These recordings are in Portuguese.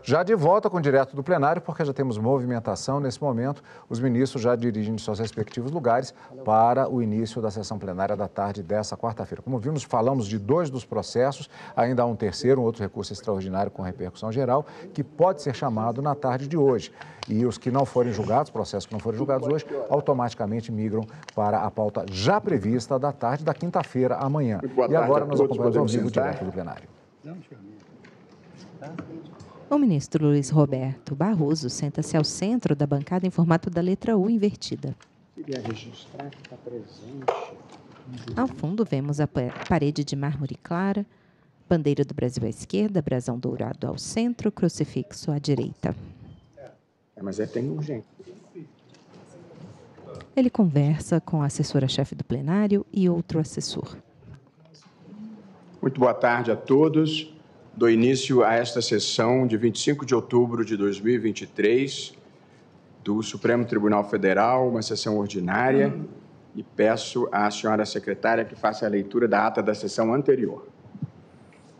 Já de volta com o Direto do Plenário, porque já temos movimentação nesse momento. Os ministros já dirigem de seus respectivos lugares para o início da sessão plenária da tarde dessa quarta-feira. Como vimos, falamos de 2 dos processos, ainda há um terceiro, um outro recurso extraordinário com repercussão geral, que pode ser chamado na tarde de hoje. E os que não forem julgados, processos que não forem julgados hoje, automaticamente migram para a pauta já prevista da tarde da quinta-feira, amanhã. E agora nós acompanhamos ao vivo o Direto do Plenário. O ministro Luiz Roberto Barroso senta-se ao centro da bancada em formato da letra U invertida. Queria registrar que está presente. Ao fundo, vemos a parede de mármore clara, bandeira do Brasil à esquerda, brasão dourado ao centro, crucifixo à direita. Mas tem urgência. Ele conversa com a assessora-chefe do plenário e outro assessor. Muito boa tarde a todos. Dou início a esta sessão de 25 de outubro de 2023 do Supremo Tribunal Federal, uma sessão ordinária, e peço à senhora secretária que faça a leitura da ata da sessão anterior.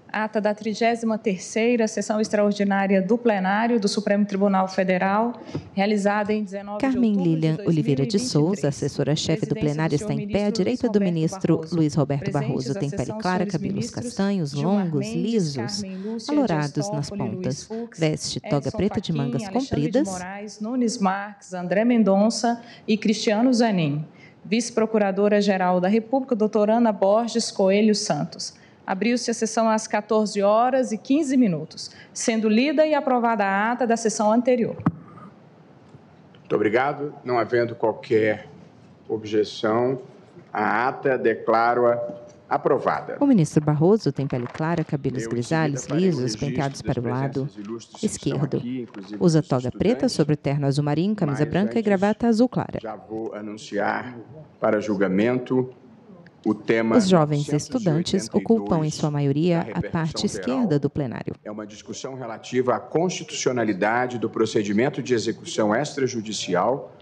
Ata da 33ª Sessão Extraordinária do Plenário do Supremo Tribunal Federal, realizada em 19 Carmen de outubro Lilian de 2023. Oliveira de Souza, assessora-chefe do plenário, está em pé à direita do ministro Luiz Roberto Barroso. Tem pele clara, cabelos castanhos, longos, lisos, alourados nas pontas. Veste toga preta de mangas compridas. Moraes, Nunes Marques, André Mendonça e Cristiano Zanin. Vice-procuradora-geral da República, doutora Ana Borges Coelho Santos. Abriu-se a sessão às 14h15, sendo lida e aprovada a ata da sessão anterior. Muito obrigado. Não havendo qualquer objeção, a ata declaro-a aprovada. O ministro Barroso tem pele clara, cabelos grisalhos, lisos, penteados para o lado esquerdo. Usa toga preta sobre terno azul marinho, camisa branca e gravata azul clara. Já vou anunciar para julgamento o tema. Os jovens estudantes ocupam, em sua maioria, a parte esquerda do plenário. É uma discussão relativa à constitucionalidade do procedimento de execução extrajudicial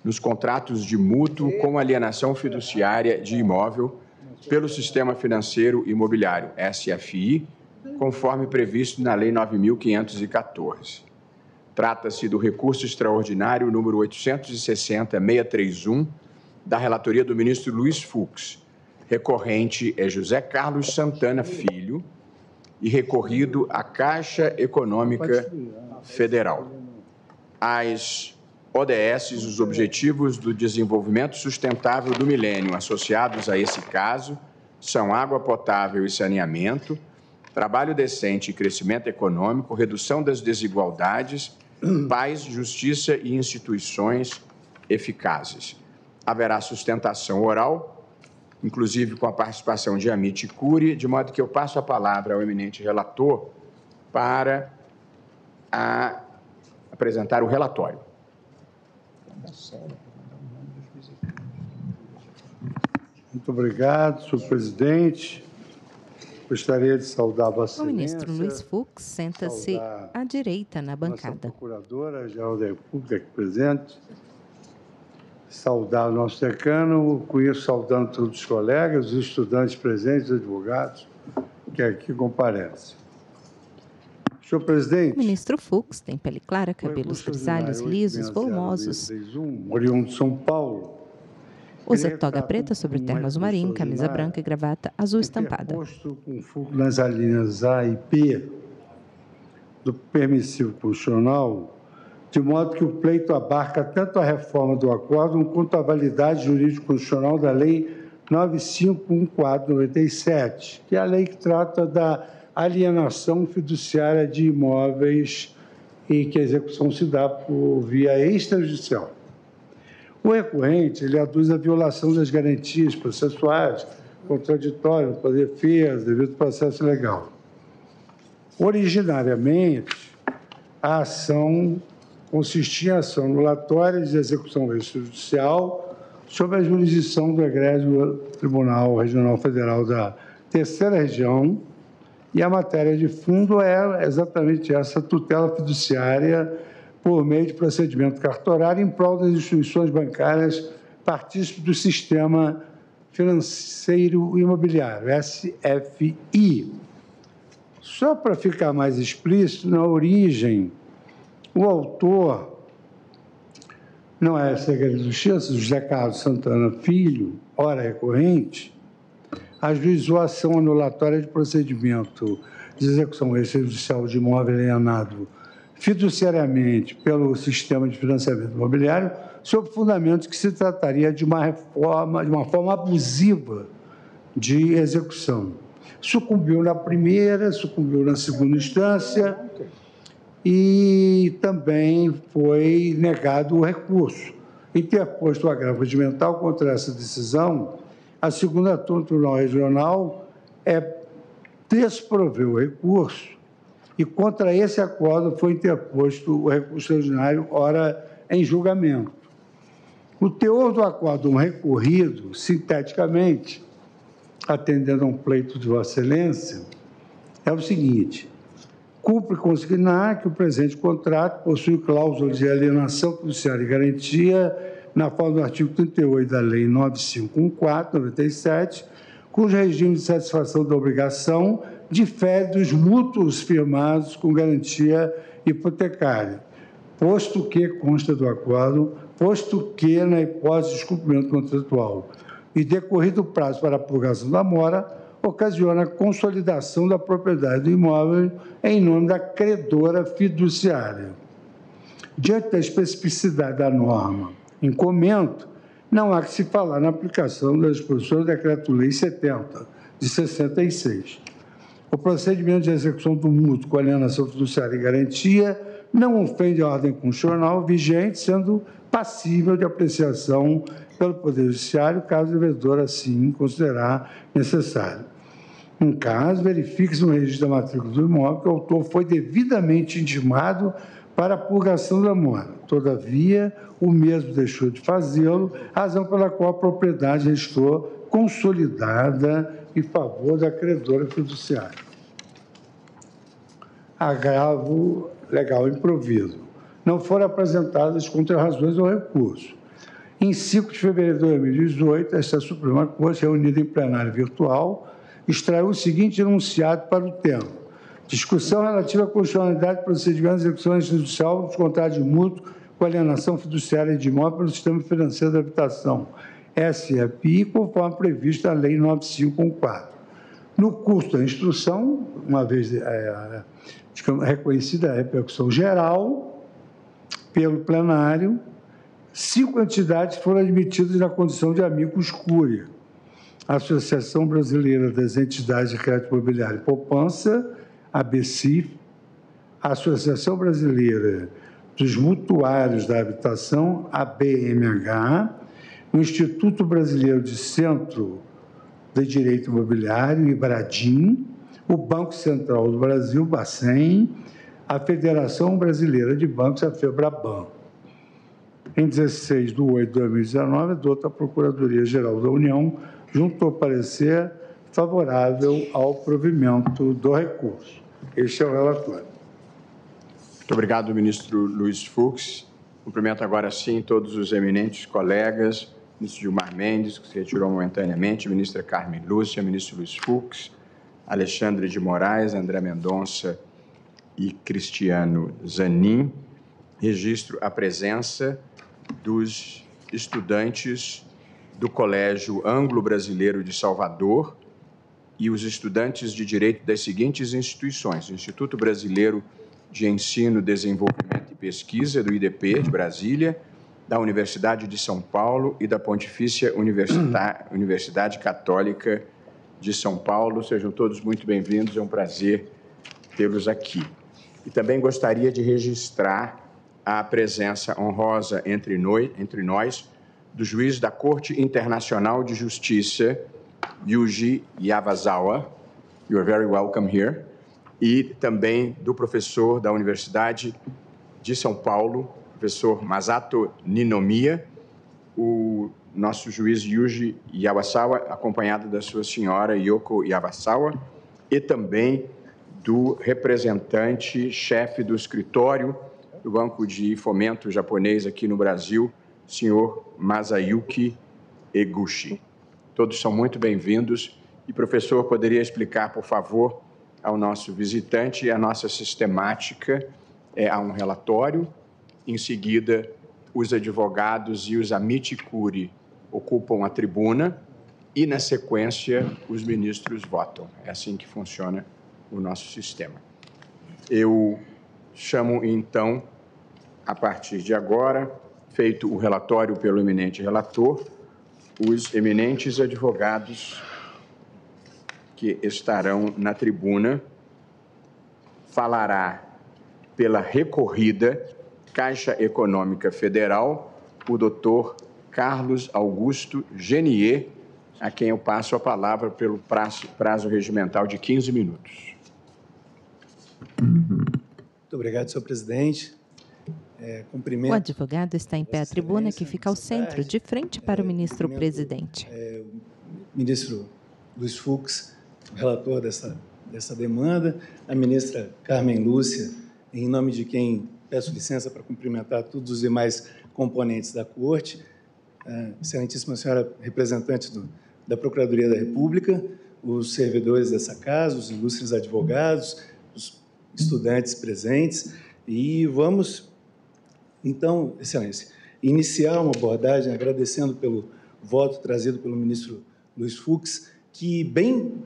nos contratos de mútuo com alienação fiduciária de imóvel pelo Sistema Financeiro Imobiliário, SFI, conforme previsto na Lei 9.514. Trata-se do recurso extraordinário número 860-631, da relatoria do ministro Luiz Fux. Recorrente é José Carlos Santana Filho e recorrido à Caixa Econômica Federal. As ODS, os Objetivos do Desenvolvimento Sustentável do Milênio, associados a esse caso, são água potável e saneamento, trabalho decente e crescimento econômico, redução das desigualdades, paz, justiça e instituições eficazes. Haverá sustentação oral, inclusive com a participação de Amit Cury, de modo que eu passo a palavra ao eminente relator para apresentar o relatório. Muito obrigado, senhor presidente. Gostaria de saudar Vossa O Excelência. ministro Luiz Fux senta-se à direita na bancada. Procuradora-Geral da República aqui presente. Saudar o nosso decano, conheço saudando todos os colegas, os estudantes presentes, os advogados que aqui comparecem. Senhor presidente. O ministro Fux tem pele clara, cabelos grisalhos, lisos, volumosos. Oriundo de São Paulo. Usa toga preta sobre terno azul marinho, camisa branca e gravata azul estampada. Posto com fogo nas alíneas A e P do permissivo constitucional, de modo que o pleito abarca tanto a reforma do acórdão quanto a validade jurídico-constitucional da Lei 9514/97, que é a lei que trata da alienação fiduciária de imóveis e que a execução se dá por via extrajudicial. O recorrente, ele aduz a violação das garantias processuais, contraditório para a defesa, devido ao processo legal. Originariamente, a ação consistia em ação anulatória de execução extrajudicial sob a jurisdição do egrégio Tribunal Regional Federal da Terceira Região, e a matéria de fundo é exatamente essa tutela fiduciária por meio de procedimento cartorário em prol das instituições bancárias partícipes do Sistema Financeiro Imobiliário, SFI, Só para ficar mais explícito, na origem, o autor não é secretário de Justiça, José Carlos Santana Filho, ora recorrente, ajuizou a ação anulatória de procedimento de execução extrajudicial de imóvel alienado fiduciariamente pelo sistema de financiamento imobiliário, sob fundamento que se trataria de uma forma abusiva de execução. Sucumbiu na primeira, sucumbiu na segunda instância e também foi negado o recurso. Interposto o agravo regimental contra essa decisão, a segunda turma do Tribunal Regional desproveu o recurso e contra esse acordo foi interposto o recurso extraordinário, ora em julgamento. O teor do acordo recorrido, sinteticamente, atendendo a um pleito de Vossa Excelência, é o seguinte: cumpre consignar que o presente contrato possui cláusulas de alienação fiduciária e garantia na forma do artigo 38 da Lei 9514/97, cujo regime de satisfação da obrigação difere dos mútuos firmados com garantia hipotecária, posto que consta do acordo, posto que, na hipótese de descumprimento contratual e decorrido o prazo para a purgação da mora, ocasiona a consolidação da propriedade do imóvel em nome da credora fiduciária. Diante da especificidade da norma em comento, não há que se falar na aplicação das disposições do Decreto-Lei 70, de 66. O procedimento de execução do mútuo com alienação fiduciária e garantia não ofende a ordem constitucional vigente, sendo passível de apreciação pelo Poder Judiciário, caso o devedor assim considerar necessário. Em caso, verifique-se no registro da matrícula do imóvel que o autor foi devidamente intimado para a purgação da mora. Todavia, o mesmo deixou de fazê-lo, razão pela qual a propriedade restou consolidada em favor da credora fiduciária. Agravo legal improviso. Não foram apresentadas contrarrazões ao recurso. Em 5 de fevereiro de 2018, esta Suprema Corte, reunida em plenário virtual, extraiu o seguinte enunciado para o tema: discussão relativa à constitucionalidade de procedimentos de execução extrajudicial dos contratos de mútuo com alienação fiduciária de imóvel pelo Sistema Financeiro da Habitação, SFI, conforme previsto na Lei 9514. No curso da instrução, uma vez reconhecida a repercussão geral pelo plenário, 5 entidades foram admitidas na condição de amicus curiae: a Associação Brasileira das Entidades de Crédito Imobiliário e Poupança, ABCIF, a Associação Brasileira dos Mutuários da Habitação, ABMH, o Instituto Brasileiro de Centro de Direito Imobiliário, IBRADIM, o Banco Central do Brasil, Bacen, a Federação Brasileira de Bancos, a FEBRABAN. Em 16 de 8 de 2019, adota a Procuradoria-Geral da União, junto ao parecer favorável ao provimento do recurso. Este é o relatório. Muito obrigado, ministro Luiz Fux. Cumprimento agora, sim, todos os eminentes colegas, ministro Gilmar Mendes, que se retirou momentaneamente, ministra Carmen Lúcia, ministro Luiz Fux, Alexandre de Moraes, André Mendonça e Cristiano Zanin. Registro a presença dos estudantes do Colégio Anglo-Brasileiro de Salvador e os estudantes de Direito das seguintes instituições: Instituto Brasileiro de Ensino, Desenvolvimento e Pesquisa, do IDP, de Brasília, da Universidade de São Paulo e da Pontifícia Universidade Católica de São Paulo. Sejam todos muito bem-vindos, é um prazer tê-los aqui. E também gostaria de registrar a presença honrosa entre nós do juiz da Corte Internacional de Justiça, Yuji Yawasawa, you are very welcome here, e também do professor da Universidade de São Paulo, professor Masato Ninomiya, o nosso juiz Yuji Yawasawa, acompanhado da sua senhora Yoko Yawasawa, e também do representante, chefe do escritório do Banco de Fomento Japonês aqui no Brasil, senhor Masayuki Eguchi. Todos são muito bem-vindos. E, professor, poderia explicar, por favor, ao nosso visitante a nossa sistemática. Há um relatório, em seguida, os advogados e os amici curiae ocupam a tribuna e, na sequência, os ministros votam. É assim que funciona o nosso sistema. Eu chamo, então, a partir de agora, feito o relatório pelo eminente relator, os eminentes advogados que estarão na tribuna. Falará pela recorrida Caixa Econômica Federal o doutor Carlos Augusto Genier, a quem eu passo a palavra pelo prazo regimental de 15 minutos. Muito obrigado, senhor presidente. O advogado está em pé à tribuna, que fica ao centro, de frente para o ministro-presidente. O ministro Luiz Fux, o relator dessa demanda, a ministra Carmen Lúcia, em nome de quem peço licença para cumprimentar todos os demais componentes da Corte, excelentíssima senhora representante da Procuradoria da República, os servidores dessa casa, os ilustres advogados, os estudantes presentes, e vamos, então, excelência, iniciar uma abordagem agradecendo pelo voto trazido pelo ministro Luiz Fux, que bem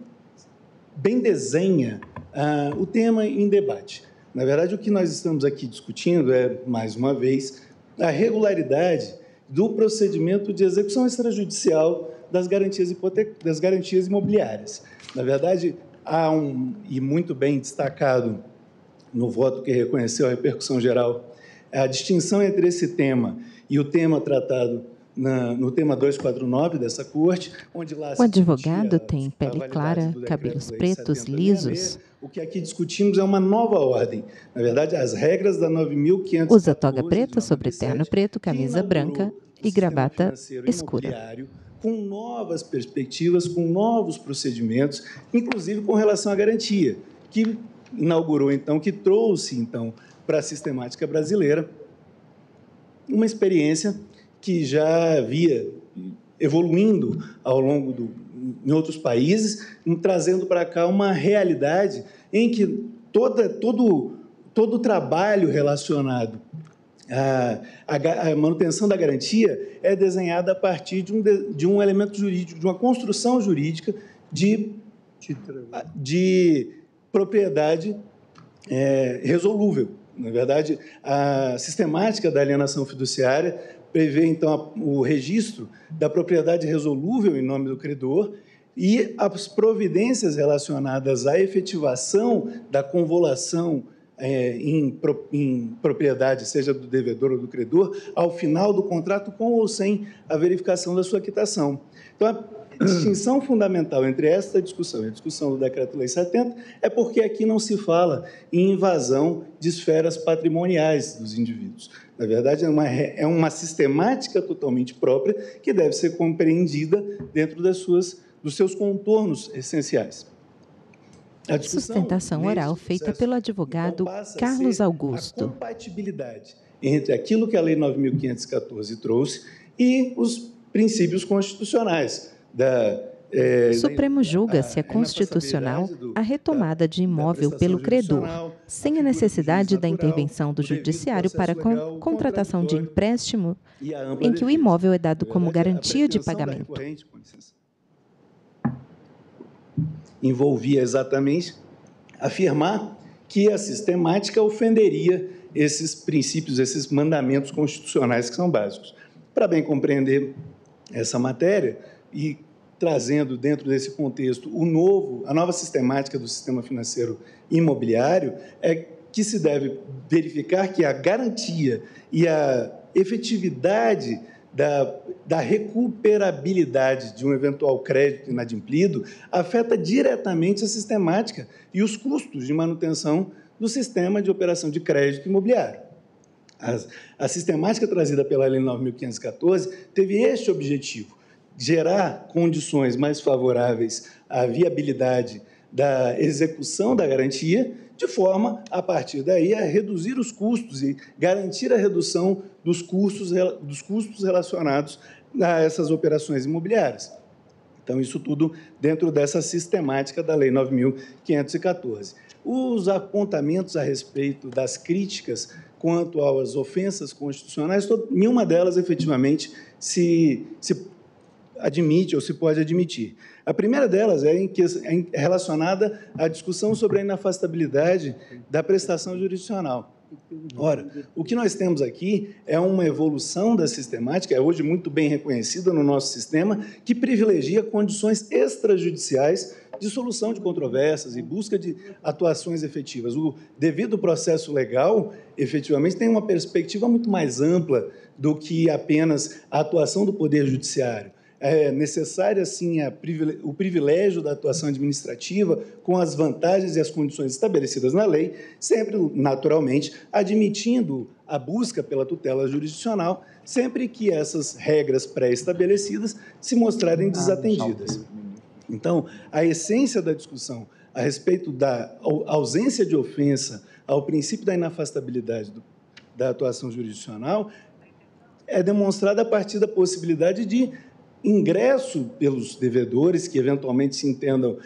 desenha o tema em debate. Na verdade, o que nós estamos aqui discutindo é, mais uma vez, a regularidade do procedimento de execução extrajudicial das garantias imobiliárias. Na verdade, há e muito bem destacado no voto que reconheceu a repercussão geral, a distinção entre esse tema e o tema tratado no tema 249 dessa Corte, onde lá o advogado tem pele clara, cabelos pretos, lisos. O que aqui discutimos é uma nova ordem. Na verdade, as regras da 9.514... Usa toga preta sobre terno preto, camisa branca e gravata escura. Com novas perspectivas, com novos procedimentos, inclusive com relação à garantia, que inaugurou, então, que trouxe, então, para a sistemática brasileira uma experiência que já havia evoluindo ao longo em outros países, trazendo para cá uma realidade em que todo o trabalho relacionado à manutenção da garantia é desenhado a partir de um elemento jurídico, de uma construção jurídica de propriedade resolúvel. Na verdade, a sistemática da alienação fiduciária prevê, então, o registro da propriedade resolúvel em nome do credor e as providências relacionadas à efetivação da convolução em propriedade, seja do devedor ou do credor, ao final do contrato, com ou sem a verificação da sua quitação. Então, a distinção fundamental entre esta discussão e a discussão do Decreto-Lei 70 é porque aqui não se fala em invasão de esferas patrimoniais dos indivíduos. Na verdade, é uma sistemática totalmente própria que deve ser compreendida dentro dos seus contornos essenciais. A sustentação oral feita pelo advogado Carlos Augusto. A compatibilidade entre aquilo que a Lei 9.514 trouxe e os princípios constitucionais. O Supremo julga se é constitucional a retomada de imóvel pelo credor, sem a necessidade da intervenção do judiciário para a contratação de empréstimo em que o imóvel é dado como garantia de pagamento. Envolvia exatamente afirmar que a sistemática ofenderia esses princípios, esses mandamentos constitucionais que são básicos. Para bem compreender essa matéria e trazendo dentro desse contexto a nova sistemática do sistema financeiro imobiliário, é que se deve verificar que a garantia e a efetividade da recuperabilidade de um eventual crédito inadimplido afeta diretamente a sistemática e os custos de manutenção do sistema de operação de crédito imobiliário. A sistemática trazida pela Lei 9.514 teve este objetivo: gerar condições mais favoráveis à viabilidade da execução da garantia, de forma, a partir daí, a reduzir os custos e garantir a redução dos custos relacionados a essas operações imobiliárias. Então, isso tudo dentro dessa sistemática da Lei 9.514. Os apontamentos a respeito das críticas quanto às ofensas constitucionais, nenhuma delas, efetivamente, se admite ou se pode admitir. A primeira delas é relacionada à discussão sobre a inafastabilidade da prestação jurisdicional. Ora, o que nós temos aqui é uma evolução da sistemática, é hoje muito bem reconhecida no nosso sistema, que privilegia condições extrajudiciais de solução de controvérsias e busca de atuações efetivas. O devido processo legal, efetivamente, tem uma perspectiva muito mais ampla do que apenas a atuação do Poder Judiciário. É necessário, sim, o privilégio da atuação administrativa com as vantagens e as condições estabelecidas na lei, sempre, naturalmente, admitindo a busca pela tutela jurisdicional, sempre que essas regras pré-estabelecidas se mostrarem desatendidas. Então, a essência da discussão a respeito da ausência de ofensa ao princípio da inafastabilidade da atuação jurisdicional é demonstrada a partir da possibilidade de ingresso pelos devedores que eventualmente se entendam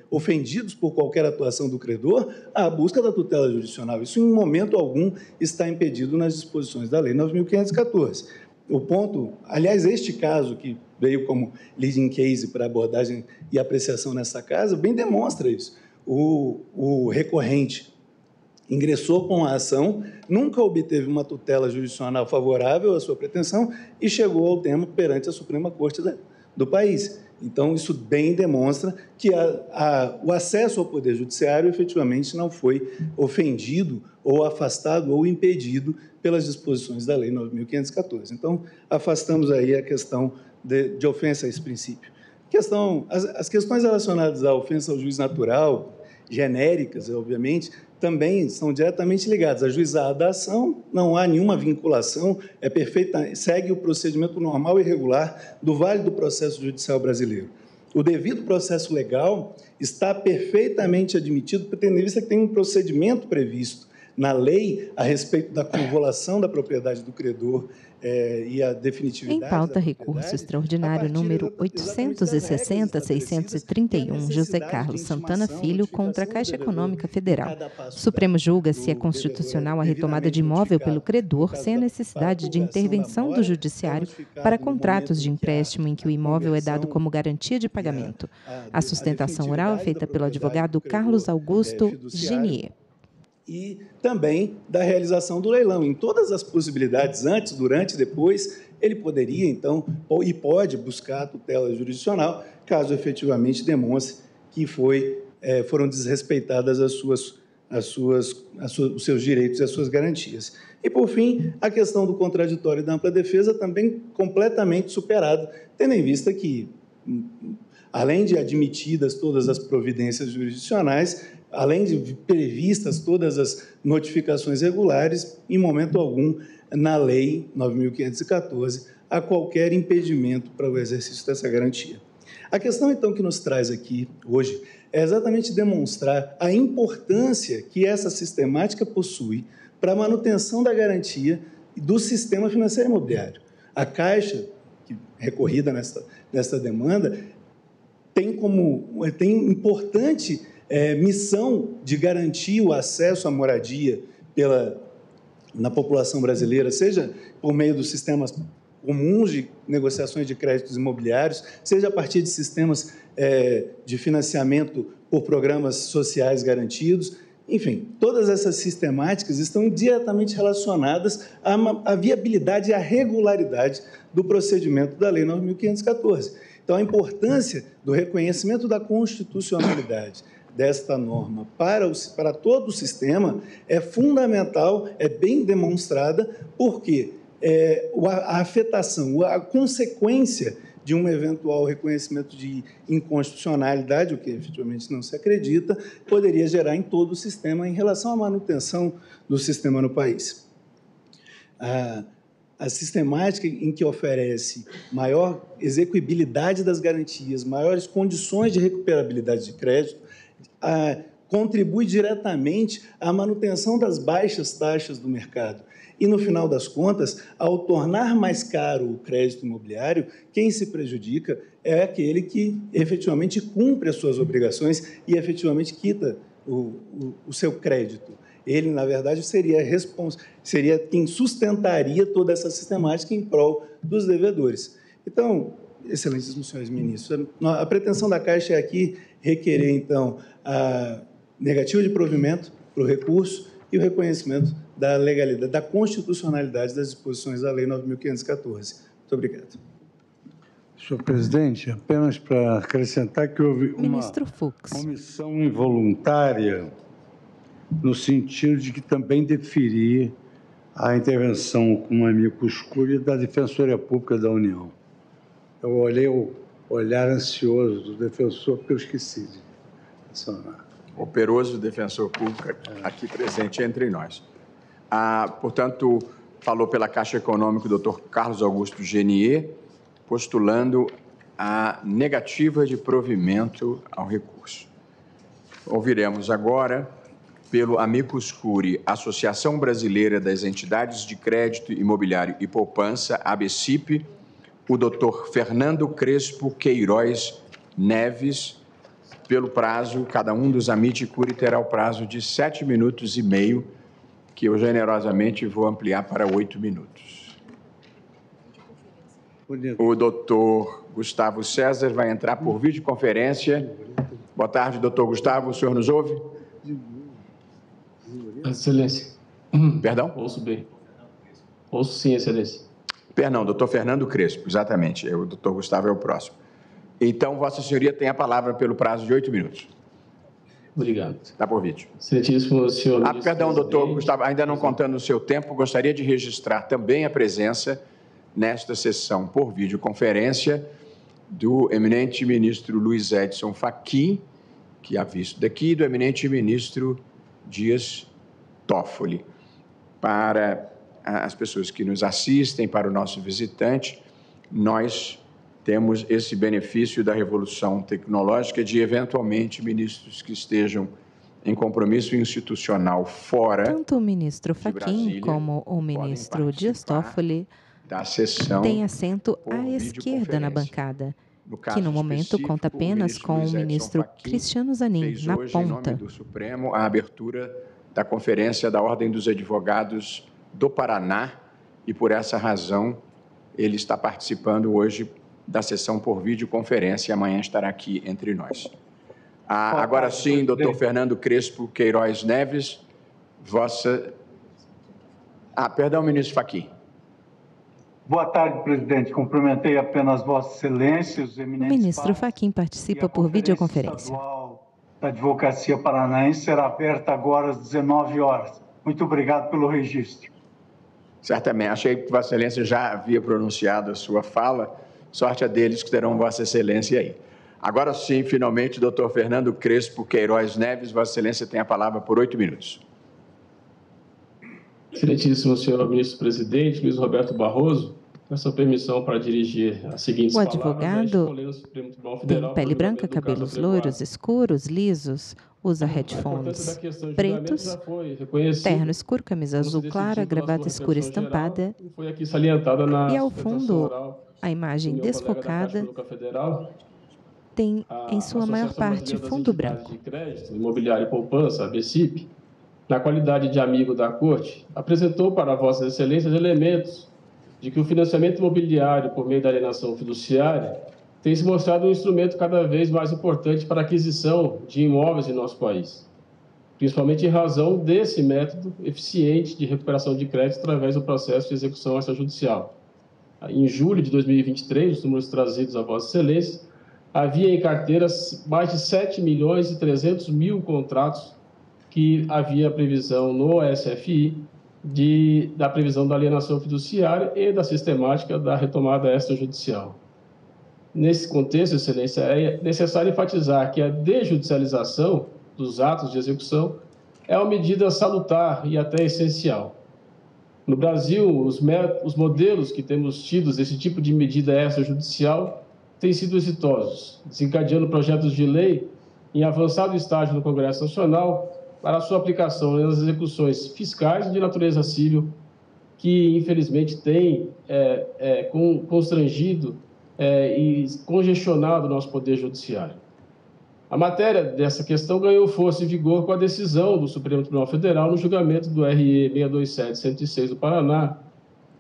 ofendidos por qualquer atuação do credor, à busca da tutela jurisdicional. Isso, em momento algum, está impedido nas disposições da Lei 9.514. O ponto, aliás, este caso que veio como leading case para abordagem e apreciação nessa casa, bem demonstra isso. O recorrente ingressou com a ação, nunca obteve uma tutela jurisdicional favorável à sua pretensão e chegou ao termo perante a Suprema Corte do país. Então, isso bem demonstra que o acesso ao Poder Judiciário efetivamente não foi ofendido ou afastado ou impedido pelas disposições da Lei 9.514. Então, afastamos aí a questão de ofensa a esse princípio. As questões relacionadas à ofensa ao juiz natural, genéricas, obviamente, também são diretamente ligadas. Ajuizada da ação, não há nenhuma vinculação, segue o procedimento normal e regular do válido processo judicial brasileiro. O devido processo legal está perfeitamente admitido, tendo em vista que tem um procedimento previsto na lei a respeito da convolução da propriedade do credor e a definitividade. Em pauta, recurso extraordinário número 860-631, José Carlos Santana Filho, contra a Caixa Econômica Federal. O Supremo julga se é constitucional a retomada de imóvel pelo credor sem a necessidade de intervenção do Judiciário para contratos de empréstimo em que o imóvel é dado como garantia de pagamento. A sustentação oral é feita pelo advogado Carlos Augusto Genier. E também da realização do leilão. Em todas as possibilidades, antes, durante e depois, ele poderia, então, e pode buscar a tutela jurisdicional, caso efetivamente demonstre que foram desrespeitadas os seus direitos e as suas garantias. E, por fim, a questão do contraditório e da ampla defesa também completamente superada, tendo em vista que, além de admitidas todas as providências jurisdicionais, além de previstas todas as notificações regulares, em momento algum, na Lei 9.514, há qualquer impedimento para o exercício dessa garantia. A questão, então, que nos traz aqui hoje é exatamente demonstrar a importância que essa sistemática possui para a manutenção da garantia do sistema financeiro imobiliário. A Caixa, recorrida nesta demanda, tem importante missão de garantir o acesso à moradia na população brasileira, seja por meio dos sistemas comuns de negociações de créditos imobiliários, seja a partir de sistemas de financiamento por programas sociais garantidos. Enfim, todas essas sistemáticas estão diretamente relacionadas à viabilidade e à regularidade do procedimento da Lei 9.514. Então, a importância do reconhecimento da constitucionalidade desta norma para todo o sistema é fundamental, é bem demonstrada, porque a afetação, a consequência de um eventual reconhecimento de inconstitucionalidade, o que efetivamente não se acredita, poderia gerar em todo o sistema em relação à manutenção do sistema no país. A sistemática em que oferece maior execuibilidade das garantias, maiores condições de recuperabilidade de crédito, contribui diretamente à manutenção das baixas taxas do mercado. E, no final das contas, ao tornar mais caro o crédito imobiliário, quem se prejudica é aquele que efetivamente cumpre as suas obrigações e efetivamente quita o seu crédito. Ele, na verdade, seria quem sustentaria toda essa sistemática em prol dos devedores. Então, excelentíssimos senhores ministros, a pretensão da Caixa é aqui requerer, então, a negativa de provimento para o recurso e o reconhecimento da legalidade, da constitucionalidade das disposições da Lei 9.514. Muito obrigado. Senhor presidente, apenas para acrescentar que houve uma omissão involuntária no sentido de que também deferir a intervenção com um amicus curiae da Defensoria Pública da União. Eu olhei o olhar ansioso do defensor, porque eu esqueci de mencionar. Operoso defensor público aqui presente entre nós. Portanto, falou pela Caixa Econômica o doutor Carlos Augusto Genier, postulando a negativa de provimento ao recurso. Ouviremos agora, pelo amicus curiae, Associação Brasileira das Entidades de Crédito Imobiliário e Poupança, ABCIP, o doutor Fernando Crespo Queiroz Neves, pelo prazo, cada um dos amicus curiae terá o prazo de 7 minutos e meio, que eu generosamente vou ampliar para 8 minutos. O doutor Gustavo César vai entrar por videoconferência. Boa tarde, doutor Gustavo, o senhor nos ouve? Excelência. Perdão? Ouço bem. Ouço sim, Excelência. Perdão, doutor Fernando Crespo, exatamente. O doutor Gustavo é o próximo. Então, Vossa Senhoria tem a palavra pelo prazo de 8 minutos. Obrigado. Está por vídeo. Excelentíssimo senhor ministro. Perdão, doutor Gustavo, ainda não contando o seu tempo, gostaria de registrar também a presença nesta sessão por videoconferência do eminente ministro Luiz Edson Fachin, que há visto daqui, e do eminente ministro Dias Toffoli. Para as pessoas que nos assistem, para o nosso visitante, nós temos esse benefício da revolução tecnológica de, eventualmente, ministros que estejam em compromisso institucional fora. Tanto o ministro Fachin como o ministro Dias Toffoli têm assento à esquerda na bancada, que no momento conta apenas com o ministro Cristiano Zanin na ponta. Em nome do Supremo, a abertura da Conferência da Ordem dos Advogados do Paraná, e por essa razão ele está participando hoje da sessão por videoconferência e amanhã estará aqui entre nós. Agora sim, doutor Fernando Crespo Queiroz Neves, perdão, ministro Fachin. Boa tarde, presidente. Cumprimentei apenas Vossa Excelência, os eminentes. O ministro Fachin participa por videoconferência. A da Advocacia Paranaense será aberta agora às 19 horas. Muito obrigado pelo registro. Certamente. Achei que Vossa Excelência já havia pronunciado a sua fala. Sorte a deles que terão Vossa Excelência aí. Agora sim, finalmente, doutor Fernando Crespo Queiroz Neves, Vossa Excelência tem a palavra por 8 minutos. Excelentíssimo senhor ministro-presidente, Luiz Roberto Barroso, peço a permissão para dirigir as seguintes palavras. O advogado tem pele branca, cabelos loiros, escuros, lisos, usa headphones pretos, terno escuro, camisa azul clara, gravata escura estampada e, ao fundo, a imagem desfocada tem, em sua maior parte, fundo branco. Imobiliário e Poupança, ABCIP, na qualidade de amigo da Corte, apresentou para Vossas Excelências elementos de que o financiamento imobiliário por meio da alienação fiduciária tem se mostrado um instrumento cada vez mais importante para a aquisição de imóveis em nosso país, principalmente em razão desse método eficiente de recuperação de crédito através do processo de execução extrajudicial. Em julho de 2023, os números trazidos a Vossa Excelência, havia em carteiras mais de 7.300.000 contratos que havia previsão no SFI da previsão da alienação fiduciária e da sistemática da retomada extrajudicial. Nesse contexto, Excelência, é necessário enfatizar que a desjudicialização dos atos de execução é uma medida salutar e até essencial. No Brasil, os modelos que temos tido desse tipo de medida extrajudicial têm sido exitosos, desencadeando projetos de lei em avançado estágio no Congresso Nacional para a sua aplicação nas execuções fiscais e de natureza civil, que, infelizmente, tem constrangido e congestionado o nosso Poder Judiciário. A matéria dessa questão ganhou força e vigor com a decisão do Supremo Tribunal Federal no julgamento do RE 627-106 do Paraná,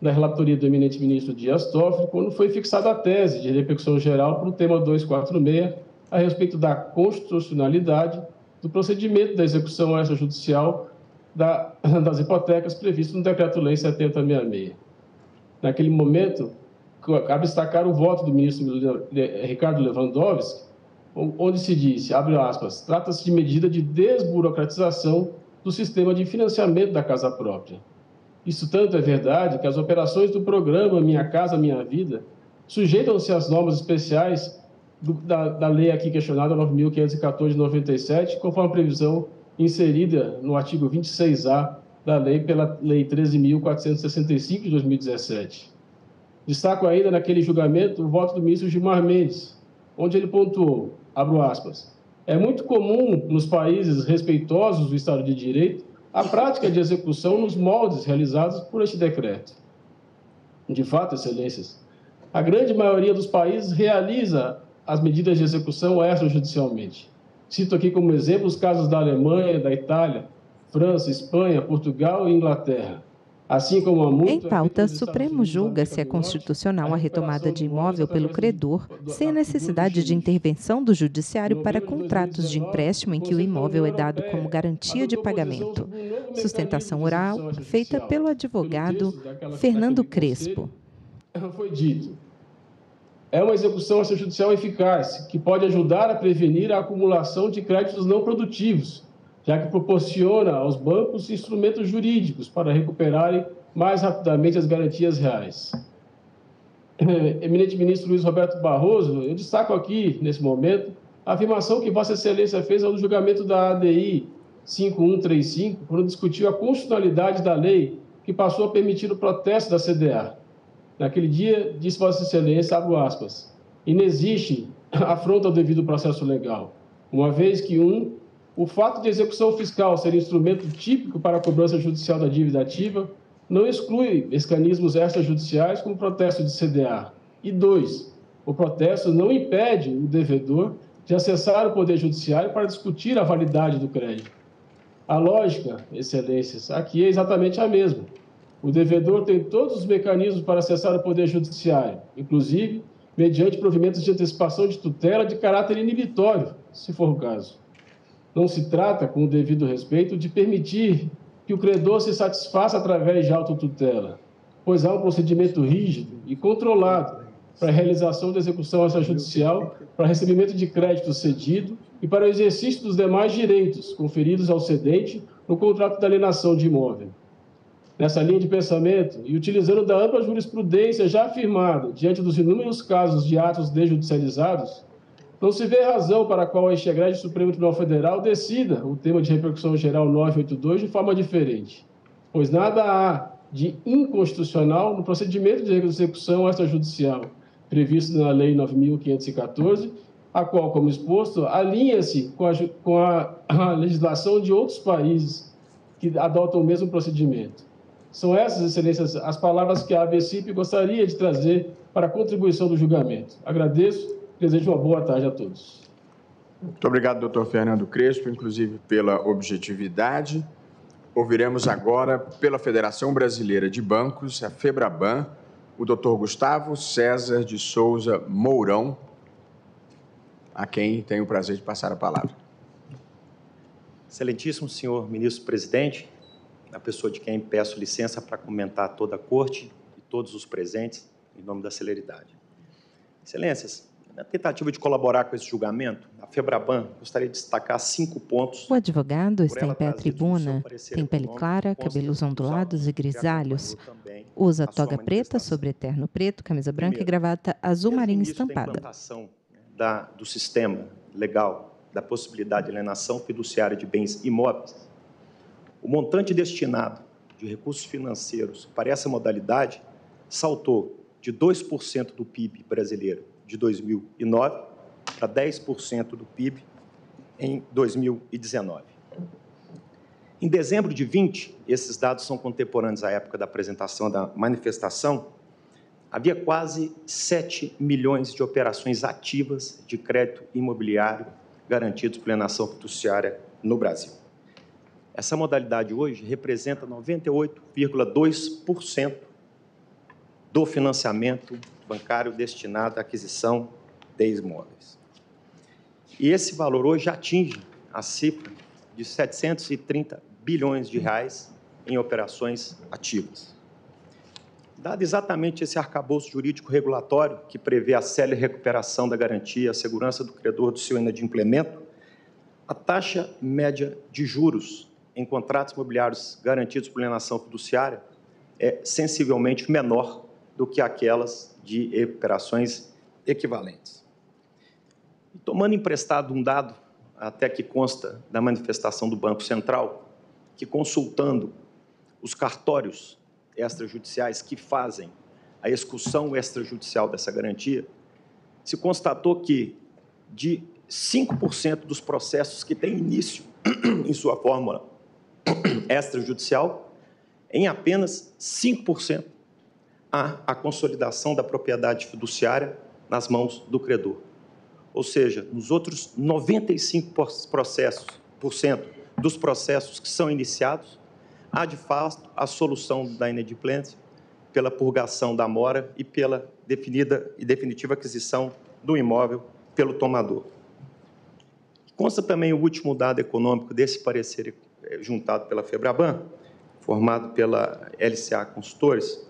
da relatoria do eminente ministro Dias Toffoli, quando foi fixada a tese de repercussão geral para o tema 246, a respeito da constitucionalidade do procedimento da execução extrajudicial das hipotecas previsto no Decreto-Lei 7066. Naquele momento, cabe destacar o voto do ministro Ricardo Lewandowski, onde se disse, abre aspas, trata-se de medida de desburocratização do sistema de financiamento da casa própria. Isso tanto é verdade que as operações do programa Minha Casa Minha Vida sujeitam-se às normas especiais da lei aqui questionada, 9.514 de 97, conforme a previsão inserida no artigo 26A da lei pela Lei 13.465 de 2017. Destaco ainda naquele julgamento o voto do ministro Gilmar Mendes, onde ele pontuou, abro aspas, é muito comum nos países respeitosos do Estado de Direito a prática de execução nos moldes realizados por este decreto. De fato, excelências, a grande maioria dos países realiza as medidas de execução extrajudicialmente. Cito aqui como exemplo os casos da Alemanha, da Itália, França, Espanha, Portugal e Inglaterra. Assim como a multa... Em pauta, Supremo julga se é constitucional a retomada de imóvel pelo credor, sem a necessidade de intervenção do Judiciário para contratos de empréstimo em que o imóvel é dado como garantia de pagamento. Sustentação oral feita pelo advogado Fernando Crespo. Foi dito. É uma execução extrajudicial eficaz, que pode ajudar a prevenir a acumulação de créditos não produtivos, já que proporciona aos bancos instrumentos jurídicos para recuperarem mais rapidamente as garantias reais. Eminente ministro Luiz Roberto Barroso, eu destaco aqui, nesse momento, a afirmação que Vossa Excelência fez ao julgamento da ADI 5135, quando discutiu a constitucionalidade da lei que passou a permitir o protesto da CDA. Naquele dia, disse Vossa Excelência, abro aspas, inexiste afronta ao devido processo legal, uma vez que o fato de execução fiscal ser instrumento típico para a cobrança judicial da dívida ativa não exclui mecanismos extrajudiciais como o protesto de CDA. E 2, o protesto não impede o devedor de acessar o Poder Judiciário para discutir a validade do crédito. A lógica, excelências, aqui é exatamente a mesma. O devedor tem todos os mecanismos para acessar o Poder Judiciário, inclusive mediante provimentos de antecipação de tutela de caráter inibitório, se for o caso. Não se trata, com o devido respeito, de permitir que o credor se satisfaça através de autotutela, pois há um procedimento rígido e controlado para a realização da execução extrajudicial, para recebimento de crédito cedido e para o exercício dos demais direitos conferidos ao cedente no contrato de alienação de imóvel. Nessa linha de pensamento, e utilizando da ampla jurisprudência já afirmada diante dos inúmeros casos de atos desjudicializados, não se vê razão para a qual este egrégio Supremo Tribunal Federal decida o tema de repercussão geral 982 de forma diferente, pois nada há de inconstitucional no procedimento de execução extrajudicial previsto na Lei 9.514, a qual, como exposto, alinha-se com a legislação de outros países que adotam o mesmo procedimento. São essas, excelências, as palavras que a ABCIP gostaria de trazer para a contribuição do julgamento. Agradeço. Desejo uma boa tarde a todos. Muito obrigado, doutor Fernando Crespo, inclusive pela objetividade. Ouviremos agora, pela Federação Brasileira de Bancos, a FEBRABAN, o doutor Gustavo César de Souza Mourão, a quem tenho o prazer de passar a palavra. Excelentíssimo senhor ministro-presidente, na pessoa de quem peço licença para comentar toda a corte e todos os presentes, em nome da celeridade. Excelências, na tentativa de colaborar com esse julgamento, a FEBRABAN gostaria de destacar 5 pontos. O advogado está em pé à tribuna, tem pele clara, cabelos ondulados e grisalhos, usa toga preta sobre terno preto, camisa branca e gravata azul marinho estampada. A implantação do sistema legal da possibilidade de alienação fiduciária de bens imóveis, o montante destinado de recursos financeiros para essa modalidade saltou de 2% do PIB brasileiro de 2009 para 10% do PIB em 2019. Em dezembro de 20, esses dados são contemporâneos à época da apresentação da manifestação, havia quase 7 milhões de operações ativas de crédito imobiliário garantidos por alienação fiduciária no Brasil. Essa modalidade hoje representa 98,2% do financiamento bancário destinado à aquisição de imóveis. E esse valor hoje atinge a cifra de 730 bilhões de reais em operações ativas. Dado exatamente esse arcabouço jurídico regulatório que prevê a célere recuperação da garantia, a segurança do credor do seu inadimplemento, a taxa média de juros em contratos imobiliários garantidos por alienação fiduciária é sensivelmente menor do que aquelas de operações equivalentes. E tomando emprestado um dado, até que consta da manifestação do Banco Central, que consultando os cartórios extrajudiciais que fazem a execução extrajudicial dessa garantia, se constatou que de 5% dos processos que têm início em sua fórmula extrajudicial, em apenas 5% há a consolidação da propriedade fiduciária nas mãos do credor. Ou seja, nos outros 95% dos processos que são iniciados, há, de fato, a solução da inadimplência pela purgação da mora e pela definida e definitiva aquisição do imóvel pelo tomador. Consta também o último dado econômico desse parecer juntado pela FEBRABAN, formado pela LCA Consultores,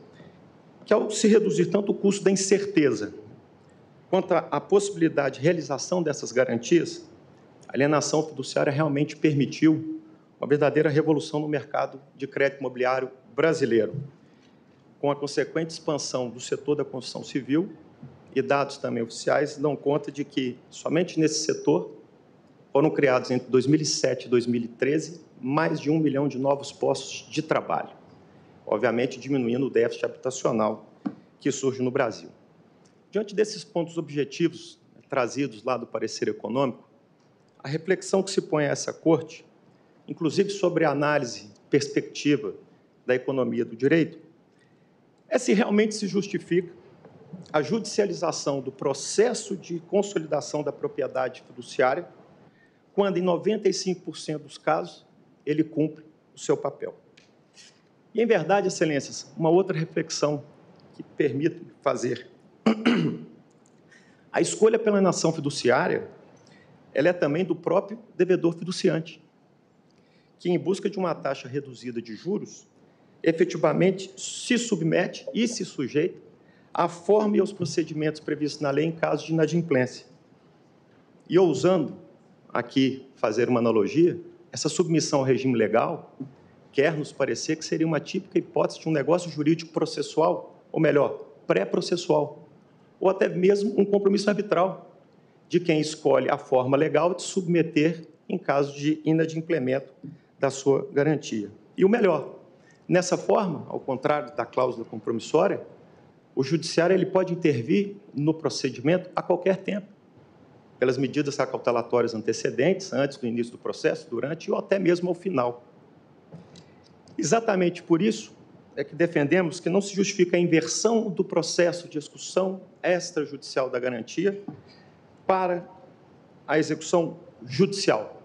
que ao se reduzir tanto o custo da incerteza quanto à possibilidade de realização dessas garantias, a alienação fiduciária realmente permitiu uma verdadeira revolução no mercado de crédito imobiliário brasileiro, com a consequente expansão do setor da construção civil, e dados também oficiais dão conta de que, somente nesse setor, foram criados entre 2007 e 2013 mais de 1 milhão de novos postos de trabalho, obviamente diminuindo o déficit habitacional que surge no Brasil. Diante desses pontos objetivos trazidos lá do parecer econômico, a reflexão que se põe a essa Corte, inclusive sobre a análise perspectiva da economia do direito, é se realmente se justifica a judicialização do processo de consolidação da propriedade fiduciária, quando, em 95% dos casos, ele cumpre o seu papel. E, em verdade, excelências, uma outra reflexão que permito fazer. A escolha pela alienação fiduciária, ela é também do próprio devedor fiduciante, que, em busca de uma taxa reduzida de juros, efetivamente se submete e se sujeita à forma e aos procedimentos previstos na lei em caso de inadimplência. E, ousando aqui fazer uma analogia, essa submissão ao regime legal quer nos parecer que seria uma típica hipótese de um negócio jurídico processual, ou melhor, pré-processual, ou até mesmo um compromisso arbitral de quem escolhe a forma legal de submeter em caso de inadimplemento da sua garantia. E o melhor, nessa forma, ao contrário da cláusula compromissória, o judiciário ele pode intervir no procedimento a qualquer tempo, pelas medidas acautelatórias antecedentes, antes do início do processo, durante ou até mesmo ao final. Exatamente por isso é que defendemos que não se justifica a inversão do processo de execução extrajudicial da garantia para a execução judicial,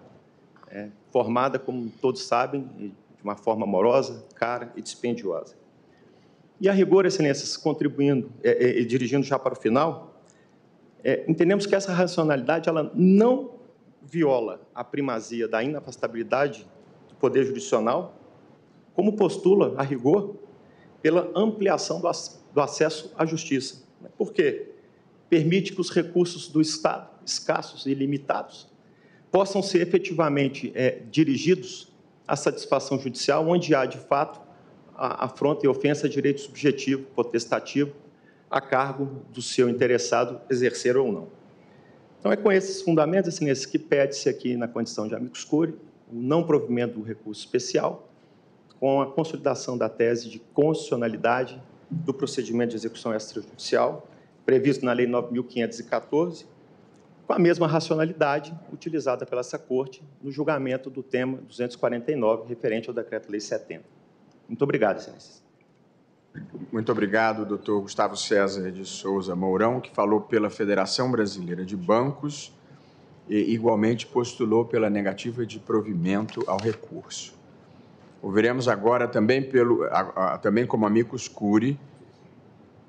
formada, como todos sabem, de uma forma morosa, cara e dispendiosa. E, a rigor, excelências, contribuindo e dirigindo já para o final, entendemos que essa racionalidade ela não viola a primazia da inafastabilidade do Poder Jurisdicional, como postula, a rigor, pela ampliação do acesso à justiça. Por quê? Permite que os recursos do Estado, escassos e limitados, possam ser efetivamente dirigidos à satisfação judicial, onde há, de fato, a afronta e ofensa a direito subjetivo, potestativo, a cargo do seu interessado exercer ou não. Então, é com esses fundamentos, assim, esses que pede-se aqui na condição de amicus curiae, o não provimento do recurso especial, com a consolidação da tese de constitucionalidade do procedimento de execução extrajudicial, previsto na Lei 9.514, com a mesma racionalidade utilizada pela essa Corte no julgamento do tema 249, referente ao Decreto-Lei 70. Muito obrigado, Excelências. Muito obrigado, doutor Gustavo César de Souza Mourão, que falou pela Federação Brasileira de Bancos e, igualmente, postulou pela negativa de provimento ao recurso. Ouviremos agora também, também como amicus curiae,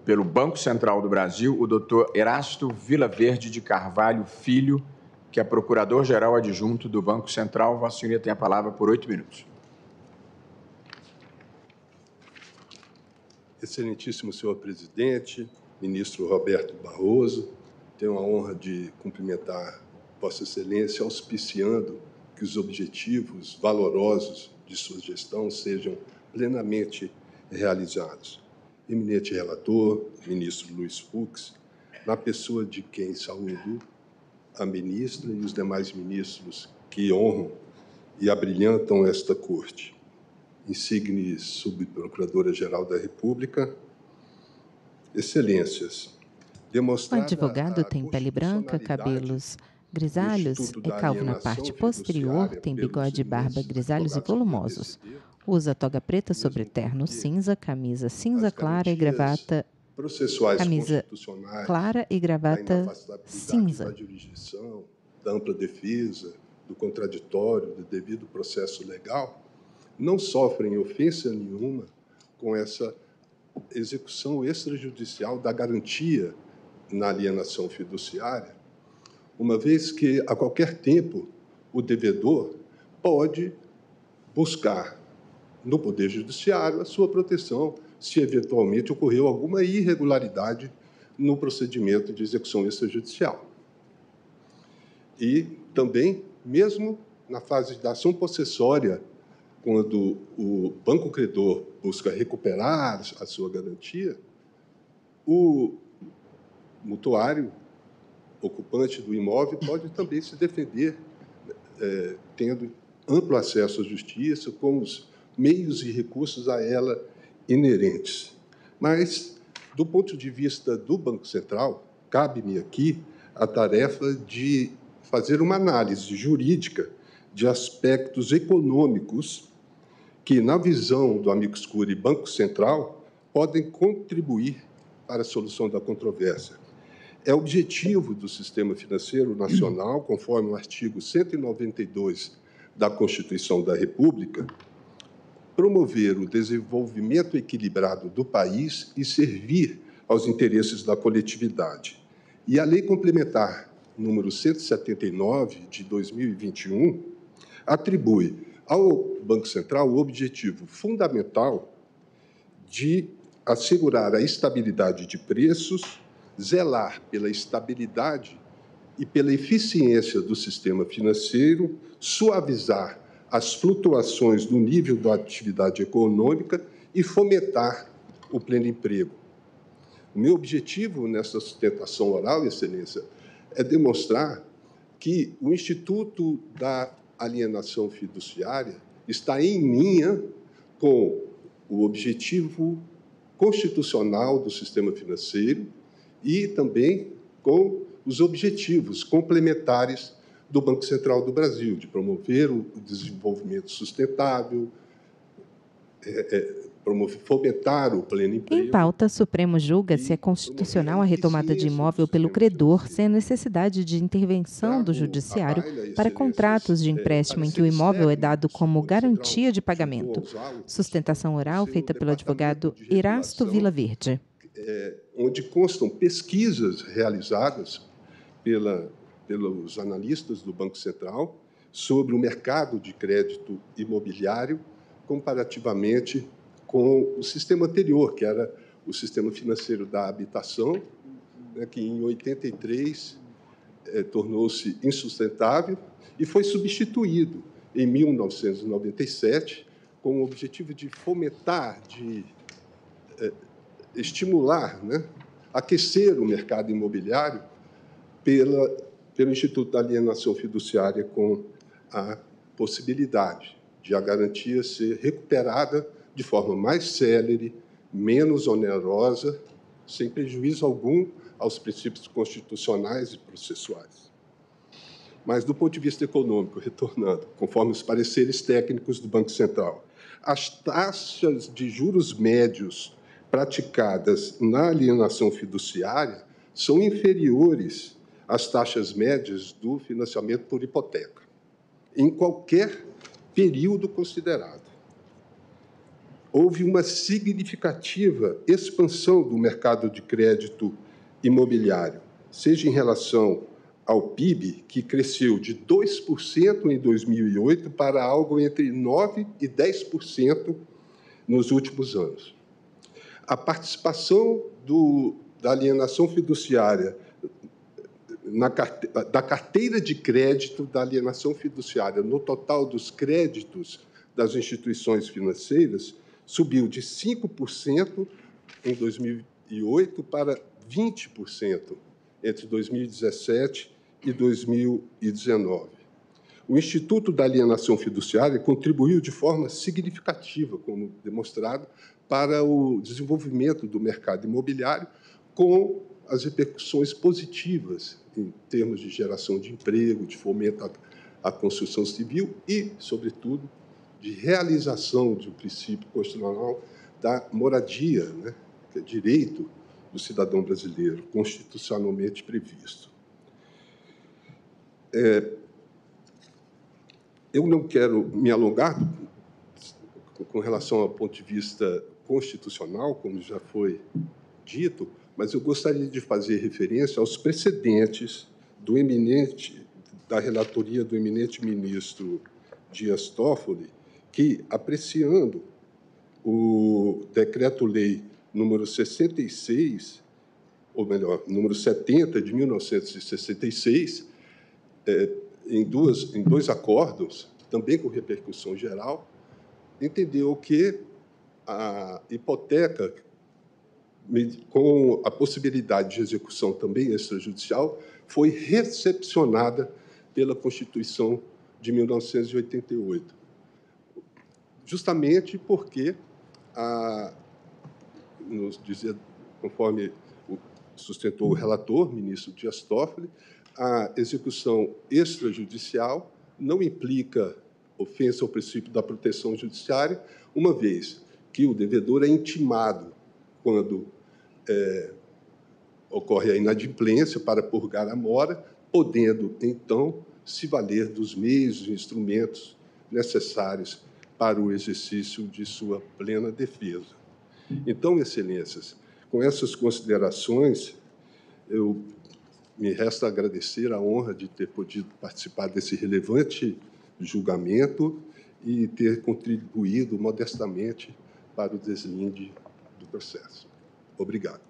pelo Banco Central do Brasil, o doutor Erasto Vilaverde de Carvalho Filho, que é procurador-geral adjunto do Banco Central. Vossa Senhoria tem a palavra por 8 minutos. Excelentíssimo senhor presidente, ministro Roberto Barroso, tenho a honra de cumprimentar Vossa Excelência, auspiciando que os objetivos valorosos de sua gestão sejam plenamente realizados. Eminente relator, ministro Luiz Fux, na pessoa de quem saúdo a ministra e os demais ministros que honram e abrilhantam esta corte. Insigne subprocuradora-geral da República, Excelências, o advogado tem pele branca, cabelos grisalhos, é calvo na parte posterior, tem bigode e barba grisalhos e volumosos. Usa toga preta sobre terno cinza, camisa cinza clara e gravata cinza. Da jurisdição, da ampla defesa, do contraditório, do devido processo legal, não sofrem ofensa nenhuma com essa execução extrajudicial da garantia na alienação fiduciária, uma vez que, a qualquer tempo, o devedor pode buscar no Poder Judiciário a sua proteção se eventualmente ocorreu alguma irregularidade no procedimento de execução extrajudicial. E também, mesmo na fase da ação possessória, quando o banco credor busca recuperar a sua garantia, o mutuário, ocupante do imóvel, pode também se defender, tendo amplo acesso à justiça, com os meios e recursos a ela inerentes. Mas, do ponto de vista do Banco Central, cabe-me aqui a tarefa de fazer uma análise jurídica de aspectos econômicos que, na visão do amicus curiae Banco Central, podem contribuir para a solução da controvérsia. É objetivo do sistema financeiro nacional, conforme o artigo 192 da Constituição da República, promover o desenvolvimento equilibrado do país e servir aos interesses da coletividade. E a Lei Complementar número 179, de 2021, atribui ao Banco Central o objetivo fundamental de assegurar a estabilidade de preços, zelar pela estabilidade e pela eficiência do sistema financeiro, suavizar as flutuações do nível da atividade econômica e fomentar o pleno emprego. O meu objetivo nessa sustentação oral, Excelência, é demonstrar que o Instituto da Alienação Fiduciária está em linha com o objetivo constitucional do sistema financeiro e também com os objetivos complementares do Banco Central do Brasil, de promover o desenvolvimento sustentável, fomentar o pleno emprego. Em pauta, Supremo julga se é constitucional a retomada de imóvel pelo credor, sem a necessidade de intervenção do Judiciário para contratos de empréstimo em que o imóvel é dado como garantia de pagamento. Sustentação oral feita pelo advogado Erasto Vilaverde. Onde constam pesquisas realizadas pelos analistas do Banco Central sobre o mercado de crédito imobiliário comparativamente com o sistema anterior, que era o sistema financeiro da habitação, né, que em 83 tornou-se insustentável e foi substituído em 1997 com o objetivo de fomentar, de estimular, né, aquecer o mercado imobiliário pelo Instituto da Alienação Fiduciária, com a possibilidade de a garantia ser recuperada de forma mais célere, menos onerosa, sem prejuízo algum aos princípios constitucionais e processuais. Mas, do ponto de vista econômico, retornando, conforme os pareceres técnicos do Banco Central, as taxas de juros médios praticadas na alienação fiduciária são inferiores às taxas médias do financiamento por hipoteca, em qualquer período considerado. Houve uma significativa expansão do mercado de crédito imobiliário, seja em relação ao PIB, que cresceu de 2% em 2008 para algo entre 9% e 10% nos últimos anos. A participação da alienação fiduciária da carteira de crédito da alienação fiduciária no total dos créditos das instituições financeiras subiu de 5% em 2008 para 20% entre 2017 e 2019. O Instituto da Alienação Fiduciária contribuiu de forma significativa, como demonstrado, para o desenvolvimento do mercado imobiliário, com as repercussões positivas em termos de geração de emprego, de fomento à construção civil e, sobretudo, de realização de um princípio constitucional da moradia, né, que é direito do cidadão brasileiro, constitucionalmente previsto. Eu não quero me alongar com relação ao ponto de vista constitucional, como já foi dito, mas eu gostaria de fazer referência aos precedentes da relatoria do eminente ministro Dias Toffoli, que, apreciando o Decreto-Lei número 66, ou melhor, número 70 de 1966, em dois acordos, também com repercussão geral, entendeu que a hipoteca, com a possibilidade de execução também extrajudicial, foi recepcionada pela Constituição de 1988, justamente porque, nos dizer, conforme sustentou o relator, ministro Dias Toffoli, a execução extrajudicial não implica ofensa ao princípio da proteção judiciária, uma vez que o devedor é intimado quando ocorre a inadimplência para purgar a mora, podendo, então, se valer dos meios e instrumentos necessários para o exercício de sua plena defesa. Então, Excelências, com essas considerações, me resta agradecer a honra de ter podido participar desse relevante julgamento e ter contribuído modestamente para o deslinde do processo. Obrigado.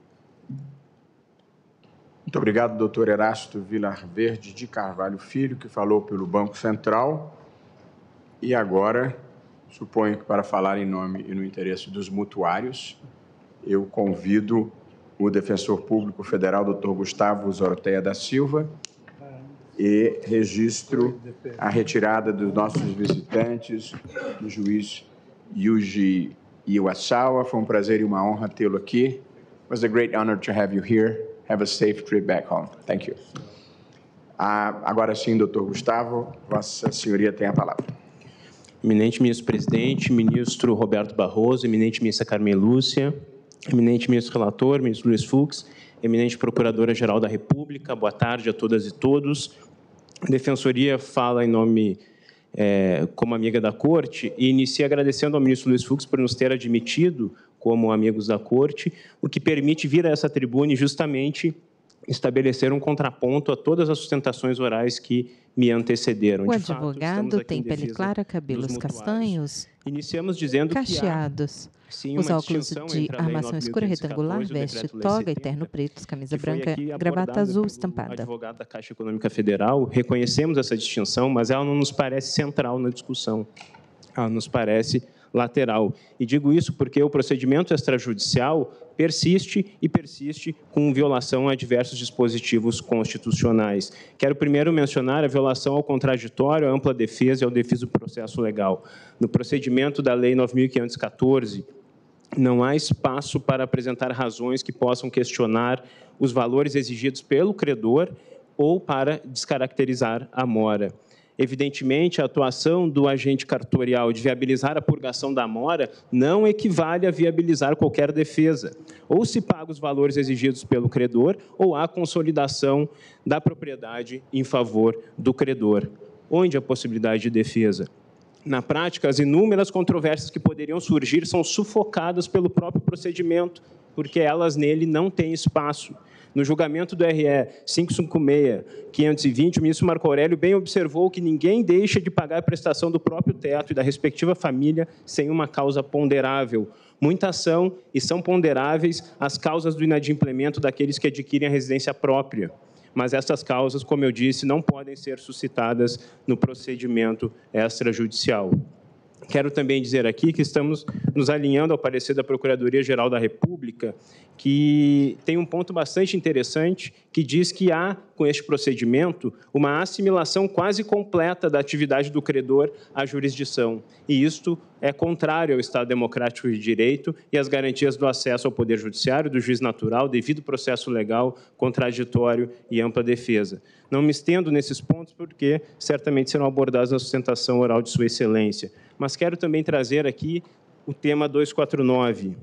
Muito obrigado, doutor Erasto Vilar Verde de Carvalho Filho, que falou pelo Banco Central. E agora, suponho que para falar em nome e no interesse dos mutuários, eu convido o defensor público federal, doutor Gustavo Zoroteia da Silva, e registro a retirada dos nossos visitantes, do juiz Yuji Iwasawa. Foi um prazer e uma honra tê-lo aqui. It was a great honor to have you here. Have a safe trip back home. Thank you. Agora sim, doutor Gustavo, Vossa Senhoria tem a palavra. Eminente ministro-presidente, ministro Roberto Barroso, eminente ministra Carmen Lúcia, eminente ministro relator, ministro Luiz Fux, eminente procuradora-geral da República, boa tarde a todas e todos. A Defensoria fala em nome, como amiga da Corte, e inicia agradecendo ao ministro Luiz Fux por nos ter admitido como amigos da Corte, o que permite vir a essa tribuna e justamente estabelecer um contraponto a todas as sustentações orais que me antecederam. O advogado tem pele clara, cabelos castanhos, iniciamos dizendo cacheados. Os óculos de armação escura retangular, veste toga e terno preto, camisa branca, gravata azul estampada. Advogado da Caixa Econômica Federal, reconhecemos essa distinção, mas ela não nos parece central na discussão. Ela nos parece lateral. E digo isso porque o procedimento extrajudicial persiste com violação a diversos dispositivos constitucionais. Quero primeiro mencionar a violação ao contraditório, à ampla defesa e ao defeso do processo legal. No procedimento da Lei 9.514, não há espaço para apresentar razões que possam questionar os valores exigidos pelo credor ou para descaracterizar a mora. Evidentemente, a atuação do agente cartorial de viabilizar a purgação da mora não equivale a viabilizar qualquer defesa. Ou se paga os valores exigidos pelo credor, ou há consolidação da propriedade em favor do credor. Onde a possibilidade de defesa? Na prática, as inúmeras controvérsias que poderiam surgir são sufocadas pelo próprio procedimento, porque elas nele não têm espaço. No julgamento do RE 556-520, o ministro Marco Aurélio bem observou que ninguém deixa de pagar a prestação do próprio teto e da respectiva família sem uma causa ponderável. Muitas são e são ponderáveis as causas do inadimplemento daqueles que adquirem a residência própria. Mas essas causas, como eu disse, não podem ser suscitadas no procedimento extrajudicial. Quero também dizer aqui que estamos nos alinhando ao parecer da Procuradoria-Geral da República, que tem um ponto bastante interessante, que diz que há, com este procedimento, uma assimilação quase completa da atividade do credor à jurisdição. E isto é contrário ao Estado Democrático de Direito e às garantias do acesso ao Poder Judiciário, do juiz natural, devido processo legal, contraditório e ampla defesa. Não me estendo nesses pontos porque certamente serão abordados na sustentação oral de Sua Excelência. Mas quero também trazer aqui o tema 249.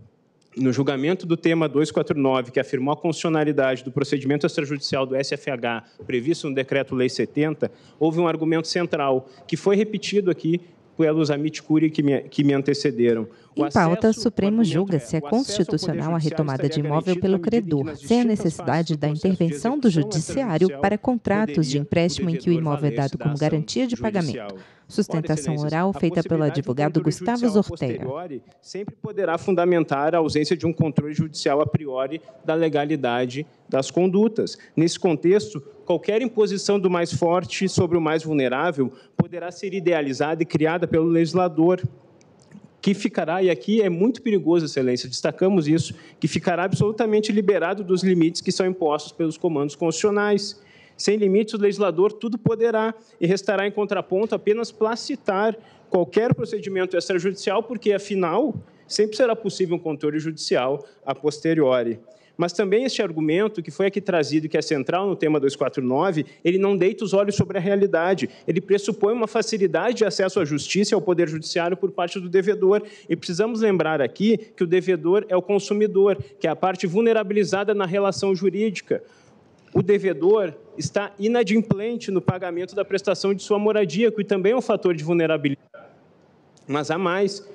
No julgamento do tema 249, que afirmou a constitucionalidade do procedimento extrajudicial do SFH previsto no Decreto-Lei 70, houve um argumento central, que foi repetido aqui pelos amici curiae que me antecederam. Em pauta, o Supremo julga se é constitucional a retomada de imóvel pelo credor, sem a necessidade da intervenção do Judiciário para contratos de empréstimo em que o imóvel é dado como garantia de pagamento. Sustentação oral feita pelo advogado Gustavo Zorteia. Sempre poderá fundamentar a ausência de um controle judicial a priori da legalidade das condutas. Nesse contexto, qualquer imposição do mais forte sobre o mais vulnerável poderá ser idealizada e criada pelo legislador, que ficará, e aqui é muito perigoso, Excelência, destacamos isso, que ficará absolutamente liberado dos limites que são impostos pelos comandos constitucionais. Sem limites, o legislador tudo poderá, e restará em contraponto apenas placitar qualquer procedimento extrajudicial, porque, afinal, sempre será possível um controle judicial a posteriori. Mas também este argumento, que foi aqui trazido e que é central no tema 249, ele não deita os olhos sobre a realidade. Ele pressupõe uma facilidade de acesso à justiça e ao Poder Judiciário por parte do devedor. E precisamos lembrar aqui que o devedor é o consumidor, que é a parte vulnerabilizada na relação jurídica. O devedor está inadimplente no pagamento da prestação de sua moradia, que também é um fator de vulnerabilidade. Mas há mais.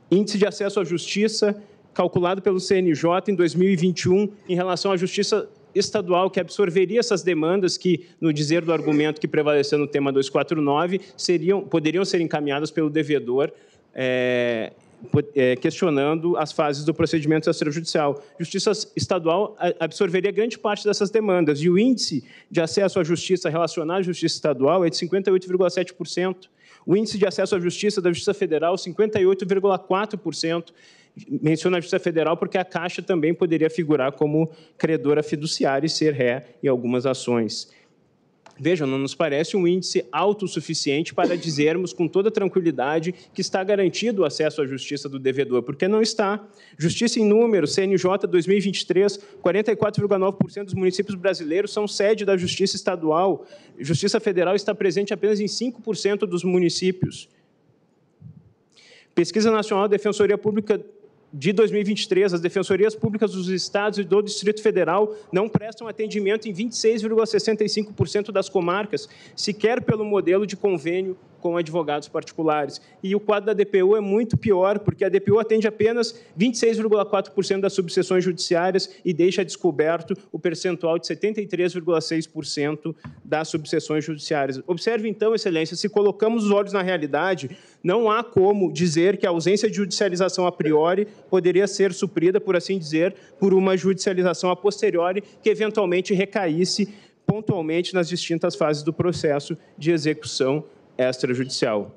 Índice de acesso à justiça calculado pelo CNJ em 2021 em relação à justiça estadual, que absorveria essas demandas que, no dizer do argumento que prevaleceu no tema 249, poderiam ser encaminhadas pelo devedor, questionando as fases do procedimento extrajudicial. Justiça estadual absorveria grande parte dessas demandas, e o índice de acesso à justiça relacionado à justiça estadual é de 58,7%. O índice de acesso à justiça da Justiça Federal, 58,4%. Menciono a Justiça Federal porque a Caixa também poderia figurar como credora fiduciária e ser ré em algumas ações. Vejam, não nos parece um índice autossuficiente para dizermos com toda tranquilidade que está garantido o acesso à justiça do devedor, porque não está. Justiça em números, CNJ 2023, 44,9% dos municípios brasileiros são sede da Justiça Estadual. Justiça Federal está presente apenas em 5% dos municípios. Pesquisa Nacional da Defensoria Pública de 2023, as defensorias públicas dos estados e do Distrito Federal não prestam atendimento em 26,65% das comarcas, sequer pelo modelo de convênio com advogados particulares. E o quadro da DPU é muito pior, porque a DPU atende apenas 26,4% das subseções judiciárias e deixa descoberto o percentual de 73,6% das subseções judiciárias. Observe, então, Excelência, se colocamos os olhos na realidade, não há como dizer que a ausência de judicialização a priori poderia ser suprida, por assim dizer, por uma judicialização a posteriori que eventualmente recaísse pontualmente nas distintas fases do processo de execução extrajudicial.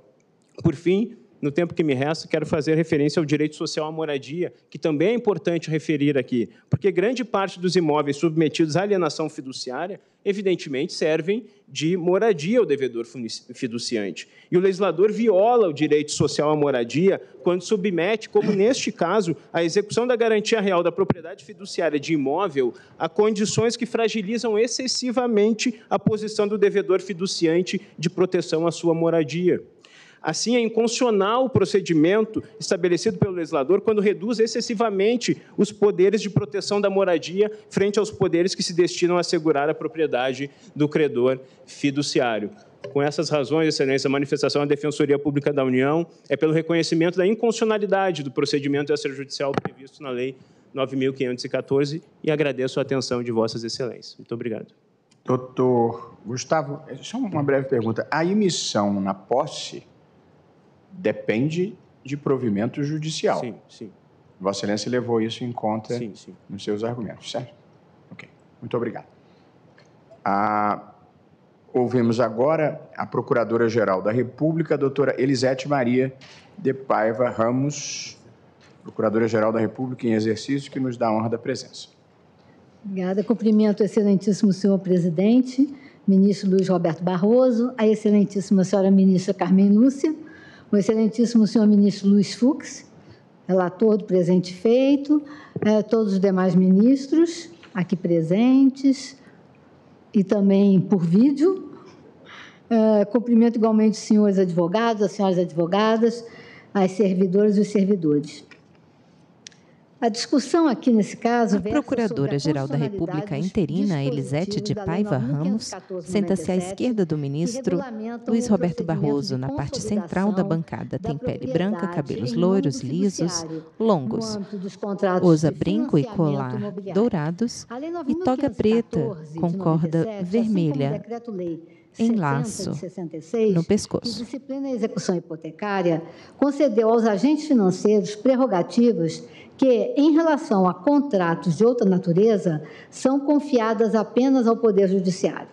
Por fim, no tempo que me resta, quero fazer referência ao direito social à moradia, que também é importante referir aqui, porque grande parte dos imóveis submetidos à alienação fiduciária, evidentemente, servem de moradia ao devedor fiduciante. E o legislador viola o direito social à moradia quando submete, como neste caso, a execução da garantia real da propriedade fiduciária de imóvel a condições que fragilizam excessivamente a posição do devedor fiduciante de proteção à sua moradia. Assim, é inconstitucional o procedimento estabelecido pelo legislador quando reduz excessivamente os poderes de proteção da moradia frente aos poderes que se destinam a assegurar a propriedade do credor fiduciário. Com essas razões, Excelência, a manifestação da Defensoria Pública da União é pelo reconhecimento da inconstitucionalidade do procedimento extrajudicial previsto na Lei 9.514 e agradeço a atenção de Vossas Excelências. Muito obrigado. Doutor Gustavo, só uma breve pergunta. A emissão na posse depende de provimento judicial. Sim, sim. Vossa Excelência levou isso em conta sim, sim. nos seus argumentos, certo? Ok, muito obrigado. Ouvimos agora a Procuradora-Geral da República, a doutora Elisete Maria de Paiva Ramos, Procuradora-Geral da República em exercício, que nos dá a honra da presença. Obrigada. Cumprimento o excelentíssimo senhor presidente, ministro Luiz Roberto Barroso, a excelentíssima senhora ministra Carmen Lúcia, o excelentíssimo senhor ministro Luiz Fux, relator do presente feito, todos os demais ministros aqui presentes e também por vídeo. Cumprimento igualmente os senhores advogados, as senhoras advogadas, as servidoras e os servidores. A discussão aqui, nesse caso, a Procuradora-Geral da República interina, Elisete de Paiva Ramos, senta-se à esquerda do ministro Luiz Roberto Barroso, na parte central da bancada. Tem pele branca, cabelos loiros, lisos, longos. Usa brinco e colar dourados e toga preta com corda vermelha em laço no pescoço. Que disciplina a execução hipotecária, concedeu aos agentes financeiros prerrogativas que, em relação a contratos de outra natureza, são confiadas apenas ao Poder Judiciário.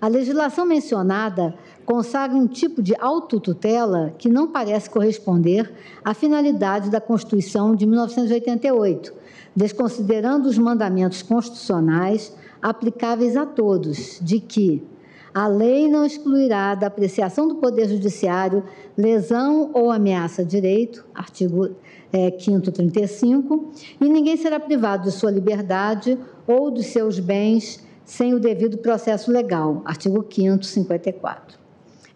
A legislação mencionada consagra um tipo de autotutela que não parece corresponder à finalidade da Constituição de 1988, desconsiderando os mandamentos constitucionais aplicáveis a todos, de que a lei não excluirá da apreciação do Poder Judiciário lesão ou ameaça a direito, artigo 5º 35, e ninguém será privado de sua liberdade ou dos seus bens sem o devido processo legal, artigo 5º 54.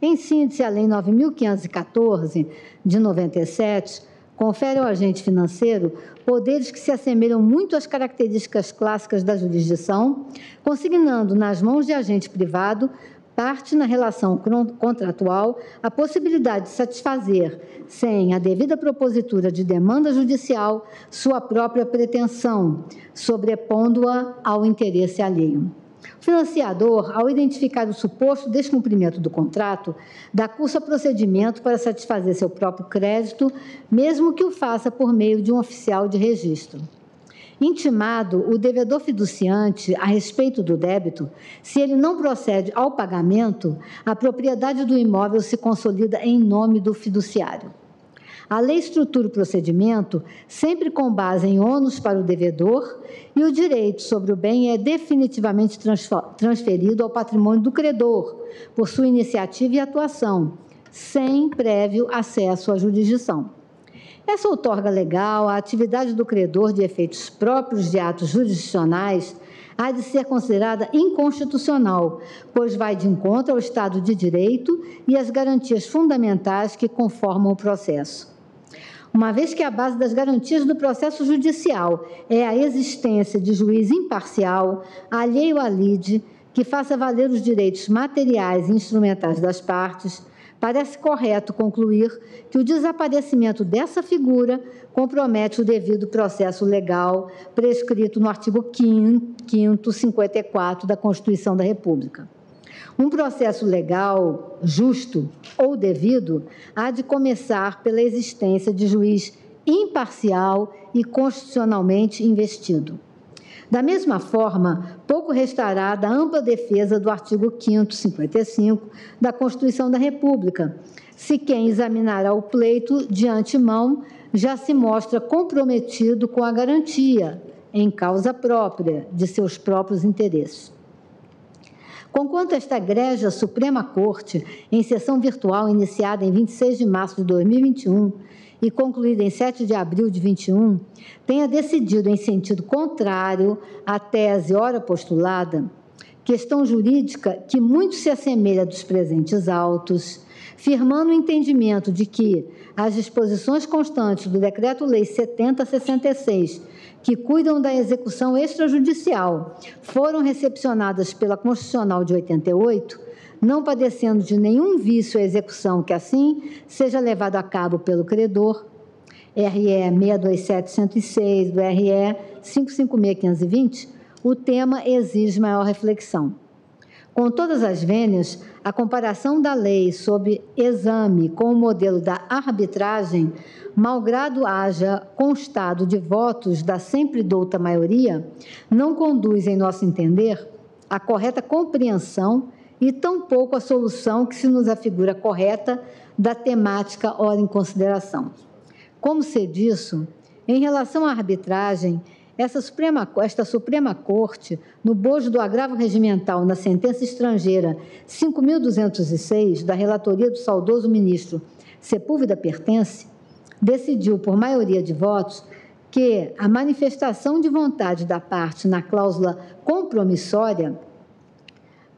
Em síntese, a Lei 9.514, de 97, confere ao agente financeiro poderes que se assemelham muito às características clássicas da jurisdição, consignando nas mãos de agente privado parte na relação contratual a possibilidade de satisfazer, sem a devida propositura de demanda judicial, sua própria pretensão, sobrepondo-a ao interesse alheio. O financiador, ao identificar o suposto descumprimento do contrato, dá curso a procedimento para satisfazer seu próprio crédito, mesmo que o faça por meio de um oficial de registro. Intimado o devedor fiduciante a respeito do débito, se ele não procede ao pagamento, a propriedade do imóvel se consolida em nome do fiduciário. A lei estrutura o procedimento sempre com base em ônus para o devedor e o direito sobre o bem é definitivamente transferido ao patrimônio do credor, por sua iniciativa e atuação, sem prévio acesso à jurisdição. Essa outorga legal, a atividade do credor de efeitos próprios de atos jurisdicionais, há de ser considerada inconstitucional, pois vai de encontro ao Estado de Direito e às garantias fundamentais que conformam o processo. Uma vez que a base das garantias do processo judicial é a existência de juiz imparcial, alheio à lide, que faça valer os direitos materiais e instrumentais das partes, parece correto concluir que o desaparecimento dessa figura compromete o devido processo legal prescrito no artigo 5º 54 da Constituição da República. Um processo legal, justo ou devido, há de começar pela existência de juiz imparcial e constitucionalmente investido. Da mesma forma, pouco restará da ampla defesa do artigo 5º, 55, da Constituição da República, se quem examinará o pleito de antemão já se mostra comprometido com a garantia, em causa própria, de seus próprios interesses. Conquanto esta egrégia Suprema Corte, em sessão virtual iniciada em 26 de março de 2021 e concluída em 7 de abril de 2021, tenha decidido em sentido contrário à tese ora postulada, questão jurídica que muito se assemelha dos presentes autos, firmando o entendimento de que as disposições constantes do Decreto-Lei 70/66, que cuidam da execução extrajudicial, foram recepcionadas pela Constitucional de 88, não padecendo de nenhum vício a execução que assim seja levado a cabo pelo credor, RE 627/106, do RE 556/520, o tema exige maior reflexão. Com todas as vênias, a comparação da lei sob exame com o modelo da arbitragem, malgrado haja constado de votos da sempre douta maioria, não conduz, em nosso entender, à correta compreensão e tampouco à solução que se nos afigura correta da temática ora em consideração. Como se disso, em relação à arbitragem, esta Suprema Corte, no bojo do agravo regimental na sentença estrangeira 5.206, da relatoria do saudoso ministro Sepúlveda Pertence, decidiu, por maioria de votos, que a manifestação de vontade da parte na cláusula compromissória,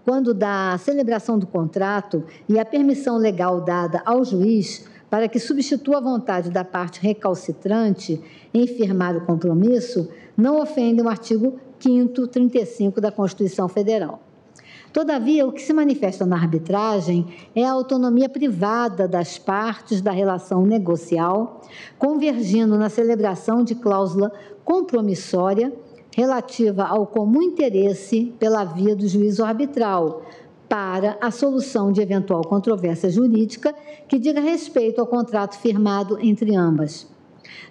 quando da celebração do contrato e a permissão legal dada ao juiz para que substitua a vontade da parte recalcitrante em firmar o compromisso, não ofende o artigo 5º, 35 da Constituição Federal. Todavia, o que se manifesta na arbitragem é a autonomia privada das partes da relação negocial, convergindo na celebração de cláusula compromissória relativa ao comum interesse pela via do juízo arbitral, para a solução de eventual controvérsia jurídica que diga respeito ao contrato firmado entre ambas.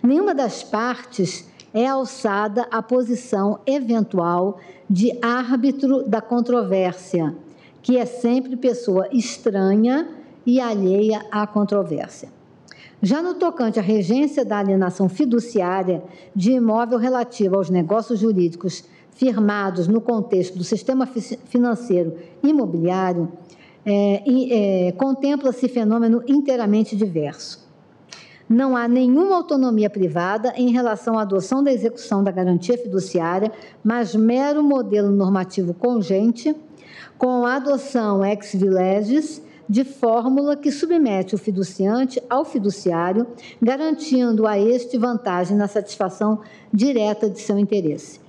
Nenhuma das partes é alçada à posição eventual de árbitro da controvérsia, que é sempre pessoa estranha e alheia à controvérsia. Já no tocante à regência da alienação fiduciária de imóvel relativo aos negócios jurídicos firmados no contexto do sistema financeiro imobiliário, contempla-se fenômeno inteiramente diverso. Não há nenhuma autonomia privada em relação à adoção da execução da garantia fiduciária, mas mero modelo normativo congente, com a adoção ex vilegis de fórmula que submete o fiduciante ao fiduciário, garantindo a este vantagem na satisfação direta de seu interesse.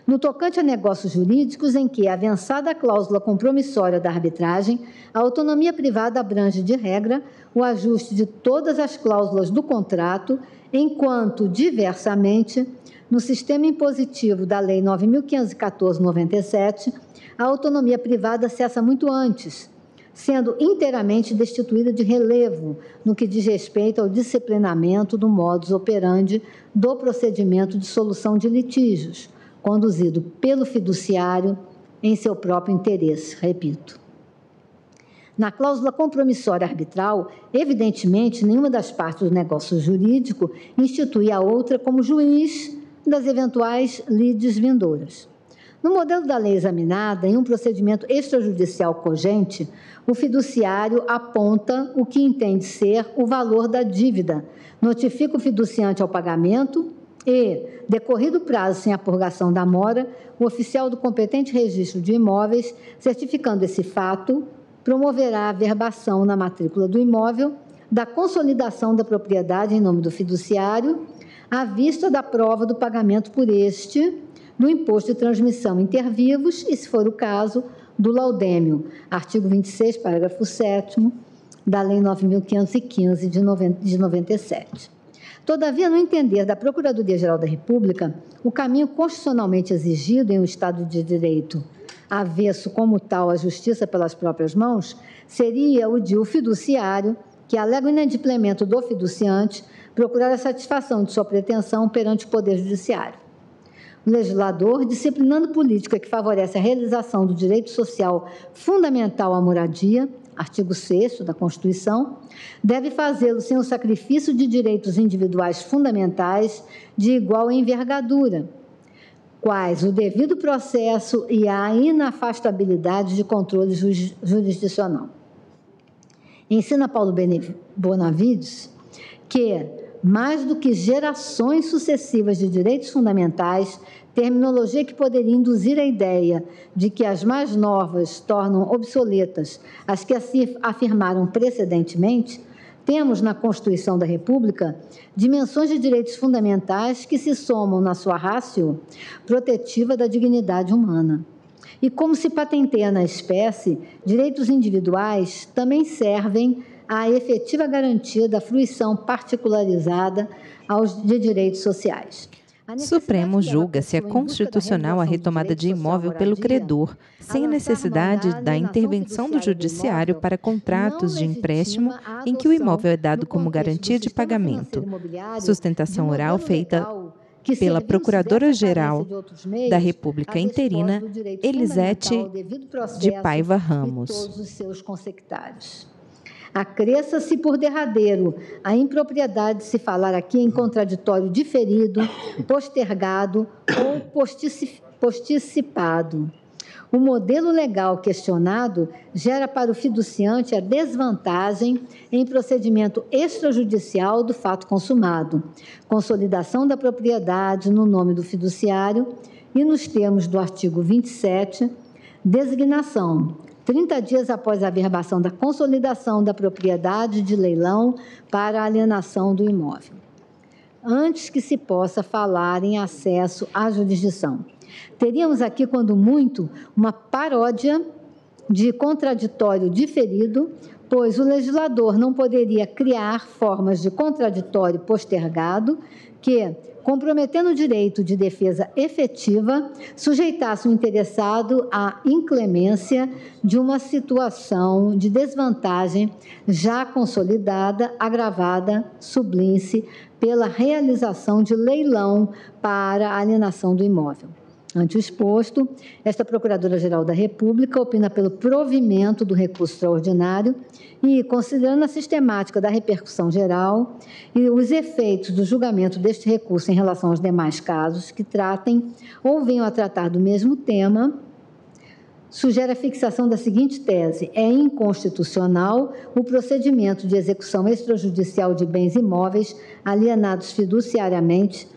No tocante a negócios jurídicos em que, avançada a cláusula compromissória da arbitragem, a autonomia privada abrange, de regra, o ajuste de todas as cláusulas do contrato, enquanto, diversamente, no sistema impositivo da Lei 9.514/97, a autonomia privada cessa muito antes, sendo inteiramente destituída de relevo no que diz respeito ao disciplinamento do modus operandi do procedimento de solução de litígios, conduzido pelo fiduciário em seu próprio interesse, repito. Na cláusula compromissória arbitral, evidentemente, nenhuma das partes do negócio jurídico institui a outra como juiz das eventuais lides vindouras. No modelo da lei examinada, em um procedimento extrajudicial cogente, o fiduciário aponta o que entende ser o valor da dívida, notifica o fiduciante ao pagamento e, decorrido o prazo sem a purgação da mora, o oficial do competente registro de imóveis, certificando esse fato, promoverá a averbação na matrícula do imóvel da consolidação da propriedade em nome do fiduciário, à vista da prova do pagamento por este do imposto de transmissão inter vivos e, se for o caso, do laudêmio, artigo 26, parágrafo 7º, da Lei 9.515 de 97. Todavia, no entender da Procuradoria-Geral da República, o caminho constitucionalmente exigido em um Estado de Direito, avesso como tal à justiça pelas próprias mãos, seria o de o fiduciário, que alega o inadimplemento do fiduciante, procurar a satisfação de sua pretensão perante o Poder Judiciário. o legislador, disciplinando política que favorece a realização do direito social fundamental à moradia, artigo 6º da Constituição, deve fazê-lo sem o sacrifício de direitos individuais fundamentais de igual envergadura, quais o devido processo e a inafastabilidade de controle jurisdicional. Ensina Paulo Bonavides que, mais do que gerações sucessivas de direitos fundamentais, terminologia que poderia induzir a ideia de que as mais novas tornam obsoletas as que se afirmaram precedentemente, temos na Constituição da República dimensões de direitos fundamentais que se somam na sua ratio protetiva da dignidade humana. E como se patenteia na espécie, direitos individuais também servem à efetiva garantia da fruição particularizada de direitos sociais. Supremo julga se é constitucional a retomada de imóvel pelo credor, sem necessidade da intervenção do judiciário para contratos de empréstimo em que o imóvel é dado como garantia de pagamento. Sustentação oral feita pela Procuradora-Geral da República interina, Elisete de Paiva Ramos. Acresça-se por derradeiro a impropriedade de se falar aqui em contraditório diferido, postergado ou posticipado. O modelo legal questionado gera para o fiduciante a desvantagem em procedimento extrajudicial do fato consumado, consolidação da propriedade no nome do fiduciário e, nos termos do artigo 27, designação 30 dias após a averbação da consolidação da propriedade de leilão para a alienação do imóvel, antes que se possa falar em acesso à jurisdição. Teríamos aqui, quando muito, uma paródia de contraditório diferido, pois o legislador não poderia criar formas de contraditório postergado que, comprometendo o direito de defesa efetiva, sujeitasse o interessado à inclemência de uma situação de desvantagem já consolidada, agravada, sublime-se, pela realização de leilão para a alienação do imóvel. Ante o exposto, esta Procuradora-Geral da República opina pelo provimento do recurso extraordinário e, considerando a sistemática da repercussão geral e os efeitos do julgamento deste recurso em relação aos demais casos que tratem ou venham a tratar do mesmo tema, sugere a fixação da seguinte tese: é inconstitucional o procedimento de execução extrajudicial de bens imóveis alienados fiduciariamente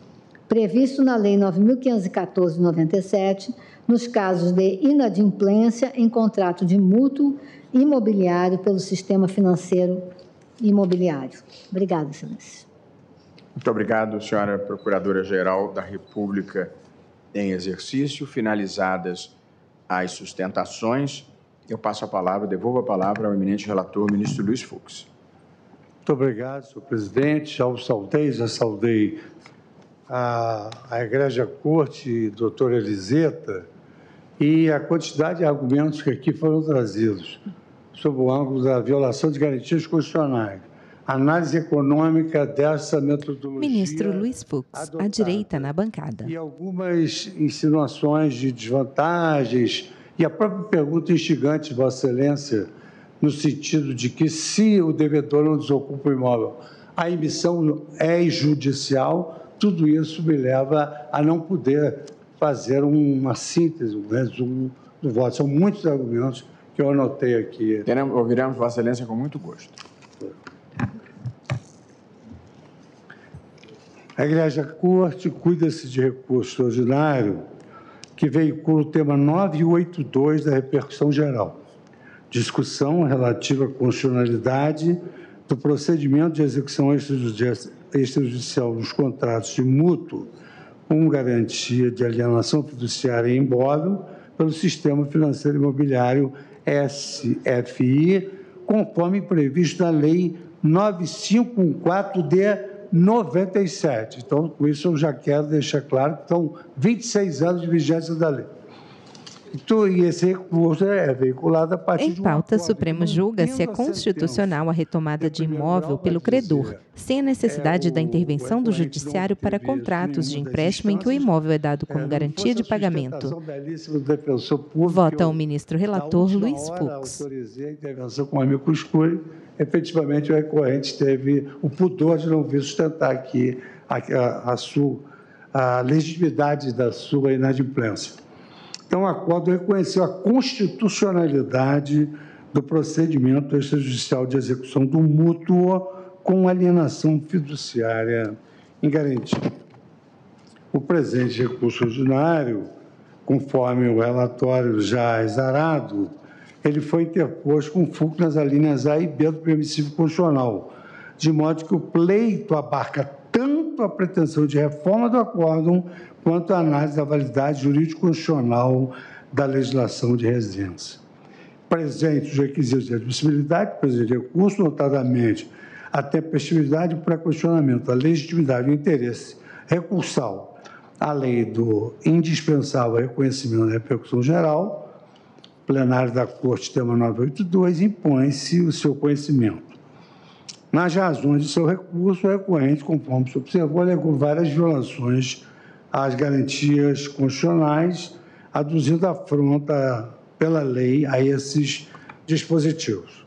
previsto na Lei 9.514, de 97, nos casos de inadimplência em contrato de mútuo imobiliário pelo sistema financeiro imobiliário. Obrigada, excelência. Muito obrigado, senhora Procuradora-Geral da República em exercício. Finalizadas as sustentações, eu passo a palavra, devolvo a palavra ao eminente relator, ministro Luiz Fux. Muito obrigado, senhor presidente. Já saudei a Egrégia Corte, doutora Eliseta, e a quantidade de argumentos que aqui foram trazidos sob o ângulo da violação de garantias constitucionais, análise econômica dessa metodologia. Ministro Luiz Fux, à direita na bancada. E algumas insinuações de desvantagens e a própria pergunta instigante de Vossa Excelência, no sentido de que, se o devedor não desocupa o imóvel, a emissão é judicial. Tudo isso me leva a não poder fazer uma síntese, um resumo do voto. São muitos argumentos que eu anotei aqui. Ouviremos Vossa Excelência com muito gosto. A Egrégia Corte cuida-se de recurso extraordinário que veicula o tema 982 da repercussão geral. Discussão relativa à constitucionalidade do procedimento de execução extrajudicial dos contratos de mútuo com garantia de alienação fiduciária em imóvel pelo Sistema Financeiro Imobiliário SFI, conforme previsto na Lei 9514 de 97. Então, com isso, eu já quero deixar claro que estão 26 anos de vigência da lei. E esse recurso é veiculado a partir de Em pauta, o Supremo julga se é constitucional a retomada de imóvel pelo credor, sem a necessidade da intervenção do judiciário para contratos de empréstimo em que o imóvel é dado como garantia de pagamento. Vota o ministro relator Luiz Fux. Autorizei a intervenção com amicus curiae. Efetivamente, o recorrente teve o pudor de não vir sustentar aqui a legitimidade da sua inadimplência. Então, o acordo reconheceu a constitucionalidade do procedimento extrajudicial de execução do mútuo com alienação fiduciária em garantia. O presente recurso ordinário, conforme o relatório já exarado, ele foi interposto com fulcro nas alíneas A e B do permissivo constitucional, de modo que o pleito abarca tanto a pretensão de reforma do acórdão quanto a análise da validade jurídico-constitucional da legislação de residência. Presentes os requisitos de admissibilidade do presente recurso, notadamente a tempestividade e o pré-questionamento, a legitimidade e o interesse recursal, a lei do indispensável reconhecimento da repercussão geral, plenário da Corte, tema 982, impõe-se o seu conhecimento. Nas razões de seu recurso, o recorrente, conforme se observou, alegou várias violações às garantias constitucionais, aduzindo afronta pela lei a esses dispositivos.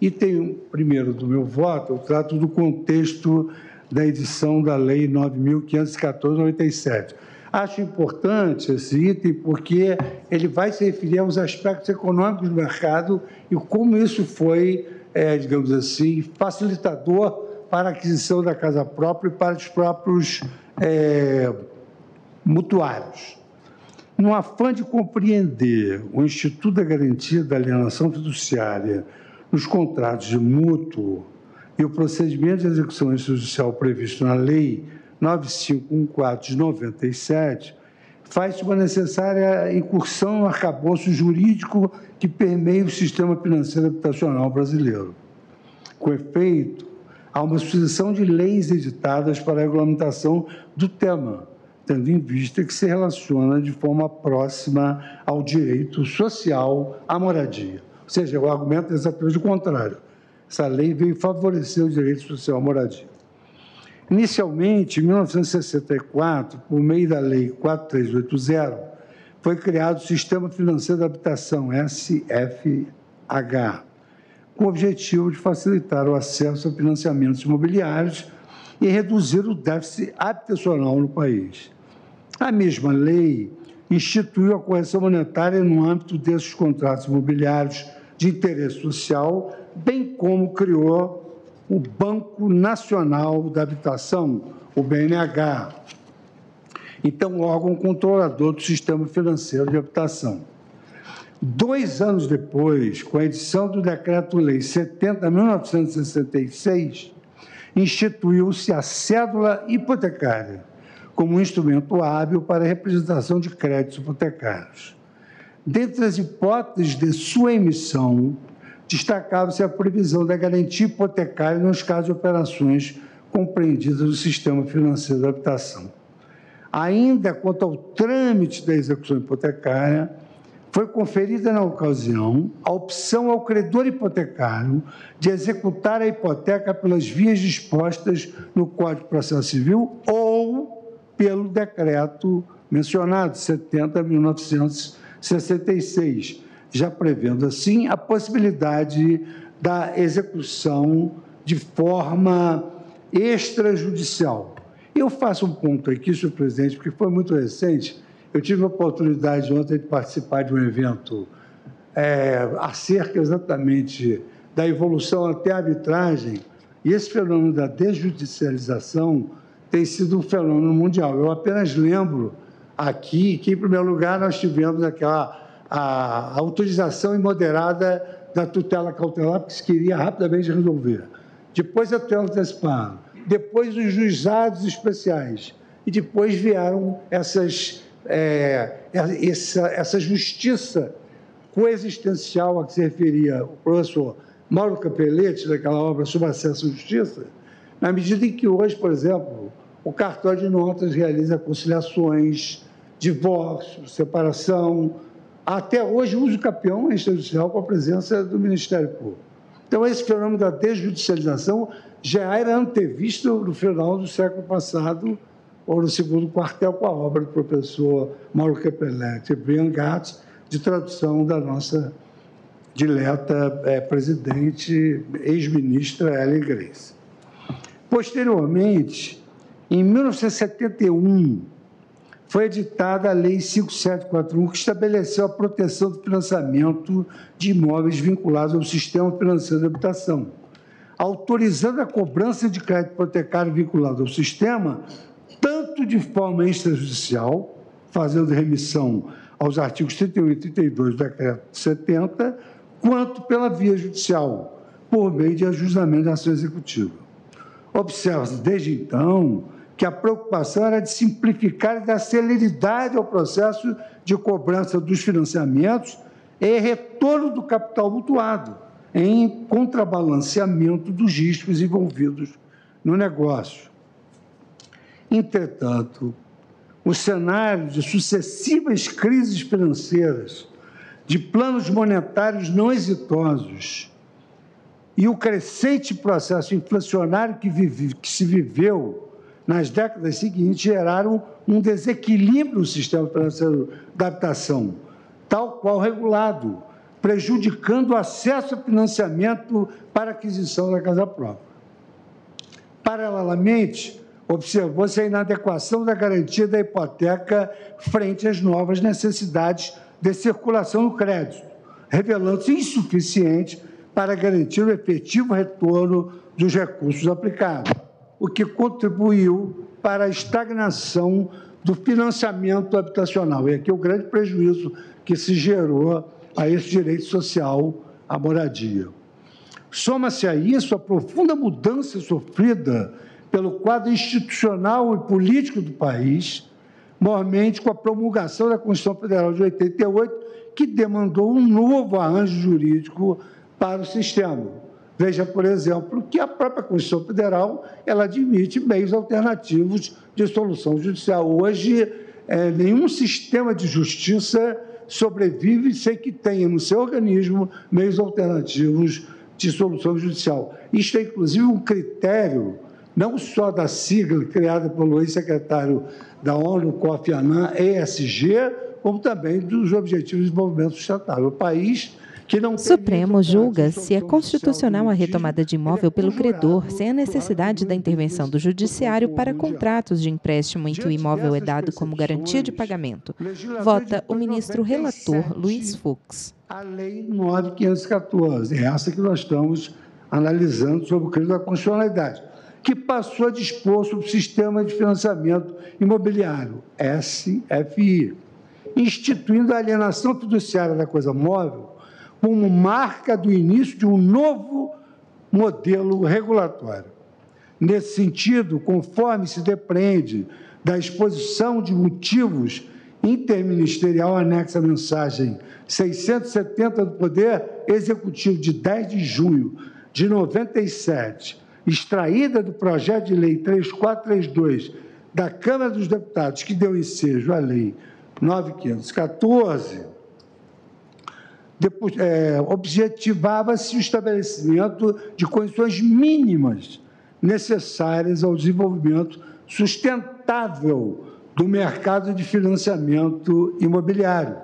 Item primeiro do meu voto, eu trato do contexto da edição da Lei 9.514/97. Acho importante esse item porque ele vai se referir aos aspectos econômicos do mercado e como isso foi, digamos assim, facilitador para a aquisição da casa própria e para os próprios mutuários. No afã de compreender o Instituto da Garantia da Alienação Fiduciária nos contratos de mútuo e o procedimento de execução extrajudicial previsto na Lei 9514 de 97, faz-se uma necessária incursão no arcabouço jurídico que permeia o sistema financeiro habitacional brasileiro. Com efeito, há uma sucessão de leis editadas para a regulamentação do tema, tendo em vista que se relaciona de forma próxima ao direito social à moradia. Ou seja, o argumento é exatamente o contrário. Essa lei veio favorecer o direito social à moradia. Inicialmente, em 1964, por meio da Lei 4380, foi criado o Sistema Financeiro da Habitação, SFH, com o objetivo de facilitar o acesso a financiamentos imobiliários e reduzir o déficit habitacional no país. A mesma lei instituiu a correção monetária no âmbito desses contratos imobiliários de interesse social, bem como criou o Banco Nacional da Habitação, o BNH, então órgão controlador do sistema financeiro de habitação. 2 anos depois, com a edição do Decreto-Lei 70/1966, instituiu-se a cédula hipotecária como um instrumento hábil para a representação de créditos hipotecários. Dentre as hipóteses de sua emissão, destacava-se a previsão da garantia hipotecária nos casos de operações compreendidas no sistema financeiro da habitação. Ainda quanto ao trâmite da execução hipotecária, foi conferida na ocasião a opção ao credor hipotecário de executar a hipoteca pelas vias dispostas no Código de Processo Civil ou pelo decreto mencionado, 70/1966, já prevendo, assim, a possibilidade da execução de forma extrajudicial. Eu faço um ponto aqui, senhor presidente, porque foi muito recente. Eu tive a oportunidade ontem de participar de um evento acerca exatamente da evolução até a arbitragem, e esse fenômeno da desjudicialização tem sido um fenômeno mundial. Eu apenas lembro aqui que, em primeiro lugar, nós tivemos a autorização imoderada da tutela cautelar, porque se queria rapidamente resolver. Depois a tutela antecipada, depois os juizados especiais, e depois vieram essa justiça coexistencial a que se referia o professor Mauro Capelletti, daquela obra sobre acesso à justiça, na medida em que hoje, por exemplo, o cartório de notas realiza conciliações, divórcio, separação, até hoje, uso capião extrajudicial com a presença do Ministério Público. Então, esse fenômeno da desjudicialização já era antevisto no final do século passado, ou no segundo quartel, com a obra do professor Mauro Quepelet e Brian Gatz, de tradução da nossa dileta presidente, ex-ministra Ellen Grace. Posteriormente, em 1971, foi editada a Lei 5741, que estabeleceu a proteção do financiamento de imóveis vinculados ao sistema financeiro de habitação, autorizando a cobrança de crédito hipotecário vinculado ao sistema, tanto de forma extrajudicial, fazendo remissão aos artigos 31 e 32 do Decreto 70, quanto pela via judicial, por meio de ajustamento da ação executiva. Observa-se, desde então, que a preocupação era de simplificar e dar celeridade ao processo de cobrança dos financiamentos e retorno do capital mutuado, em contrabalanceamento dos riscos envolvidos no negócio. Entretanto, o cenário de sucessivas crises financeiras, de planos monetários não exitosos e o crescente processo inflacionário que se viveu nas décadas seguintes geraram um desequilíbrio no sistema financeiro da habitação, tal qual regulado, prejudicando o acesso a financiamento para aquisição da casa própria. Paralelamente, observou-se a inadequação da garantia da hipoteca frente às novas necessidades de circulação do crédito, revelando-se insuficiente para garantir o efetivo retorno dos recursos aplicados, o que contribuiu para a estagnação do financiamento habitacional. E aqui o grande prejuízo que se gerou a esse direito social à moradia. Soma-se a isso a profunda mudança sofrida pelo quadro institucional e político do país, mormente com a promulgação da Constituição Federal de 88, que demandou um novo arranjo jurídico para o sistema. Veja, por exemplo, que a própria Constituição Federal ela admite meios alternativos de solução judicial. Hoje, nenhum sistema de justiça sobrevive sem que tenha no seu organismo meios alternativos de solução judicial. Isto é, inclusive, um critério não só da sigla criada pelo ex-secretário da ONU, Kofi Annan, ESG, como também dos Objetivos de Desenvolvimento Sustentável. O país que não o Supremo julga se é constitucional a retomada de imóvel pelo credor, sem a necessidade da intervenção do Judiciário para contratos de empréstimo em que o imóvel é dado como garantia de pagamento. Vota o ministro relator Luiz Fux. A Lei 9.514, é essa que nós estamos analisando sobre o crime da constitucionalidade, que passou a dispor sobre o Sistema de Financiamento Imobiliário, SFI, instituindo a alienação fiduciária da coisa móvel como marca do início de um novo modelo regulatório. Nesse sentido, conforme se depreende da exposição de motivos interministerial anexa à mensagem 670 do Poder Executivo de 10 de junho de 97, extraída do projeto de lei 3432 da Câmara dos Deputados, que deu ensejo à Lei 9.514, objetivava-se o estabelecimento de condições mínimas necessárias ao desenvolvimento sustentável do mercado de financiamento imobiliário,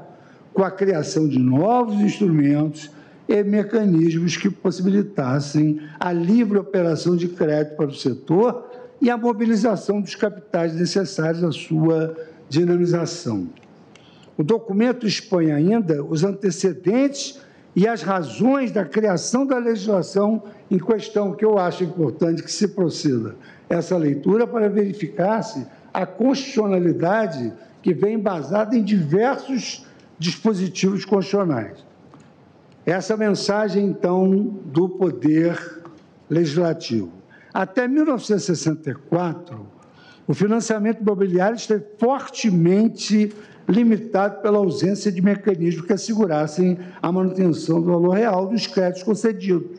com a criação de novos instrumentos e mecanismos que possibilitassem a livre operação de crédito para o setor e a mobilização dos capitais necessários à sua dinamização. O documento expõe ainda os antecedentes e as razões da criação da legislação em questão, que eu acho importante que se proceda essa leitura para verificar-se a constitucionalidade que vem embasada em diversos dispositivos constitucionais. Essa mensagem, então, do Poder Legislativo. Até 1964, o financiamento imobiliário esteve fortemente limitado pela ausência de mecanismos que assegurassem a manutenção do valor real dos créditos concedidos.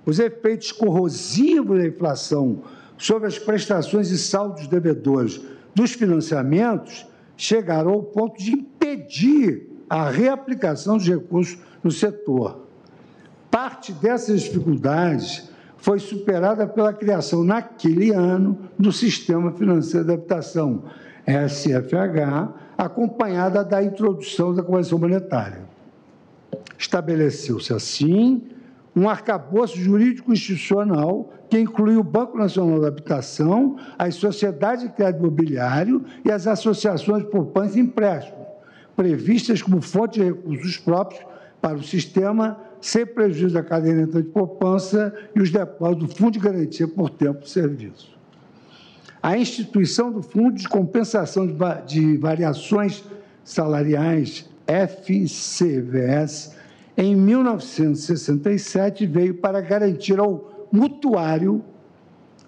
Os efeitos corrosivos da inflação sobre as prestações e saldos devedores dos financiamentos chegaram ao ponto de impedir a reaplicação dos recursos no setor. Parte dessas dificuldades foi superada pela criação, naquele ano, do Sistema Financeiro de Habitação, SFH, acompanhada da introdução da correção monetária. Estabeleceu-se, assim, um arcabouço jurídico institucional que inclui o Banco Nacional da Habitação, as sociedades de crédito imobiliário e as associações de poupança e empréstimo, previstas como fonte de recursos próprios para o sistema, sem prejuízo da caderneta de poupança e os depósitos do Fundo de Garantia por Tempo de Serviço. A instituição do Fundo de Compensação de Variações Salariais, FCVS, em 1967, veio para garantir ao mutuário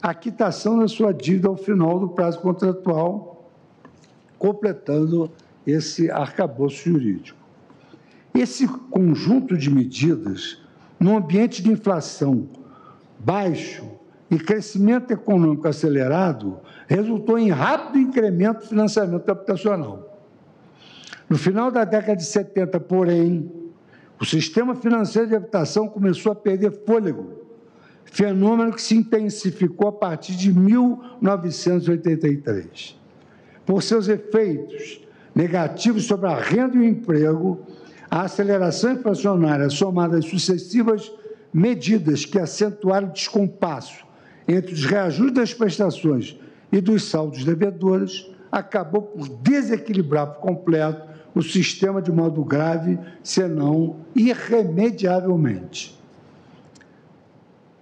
a quitação da sua dívida ao final do prazo contratual, completando esse arcabouço jurídico. Esse conjunto de medidas, num ambiente de inflação baixo e crescimento econômico acelerado, resultou em rápido incremento do financiamento habitacional. No final da década de 70, porém, o sistema financeiro de habitação começou a perder fôlego, fenômeno que se intensificou a partir de 1983. Por seus efeitos negativos sobre a renda e o emprego, a aceleração inflacionária, somada às sucessivas medidas que acentuaram o descompasso entre os reajustes das prestações e dos saldos devedores, acabou por desequilibrar por completo o sistema de modo grave, senão irremediavelmente.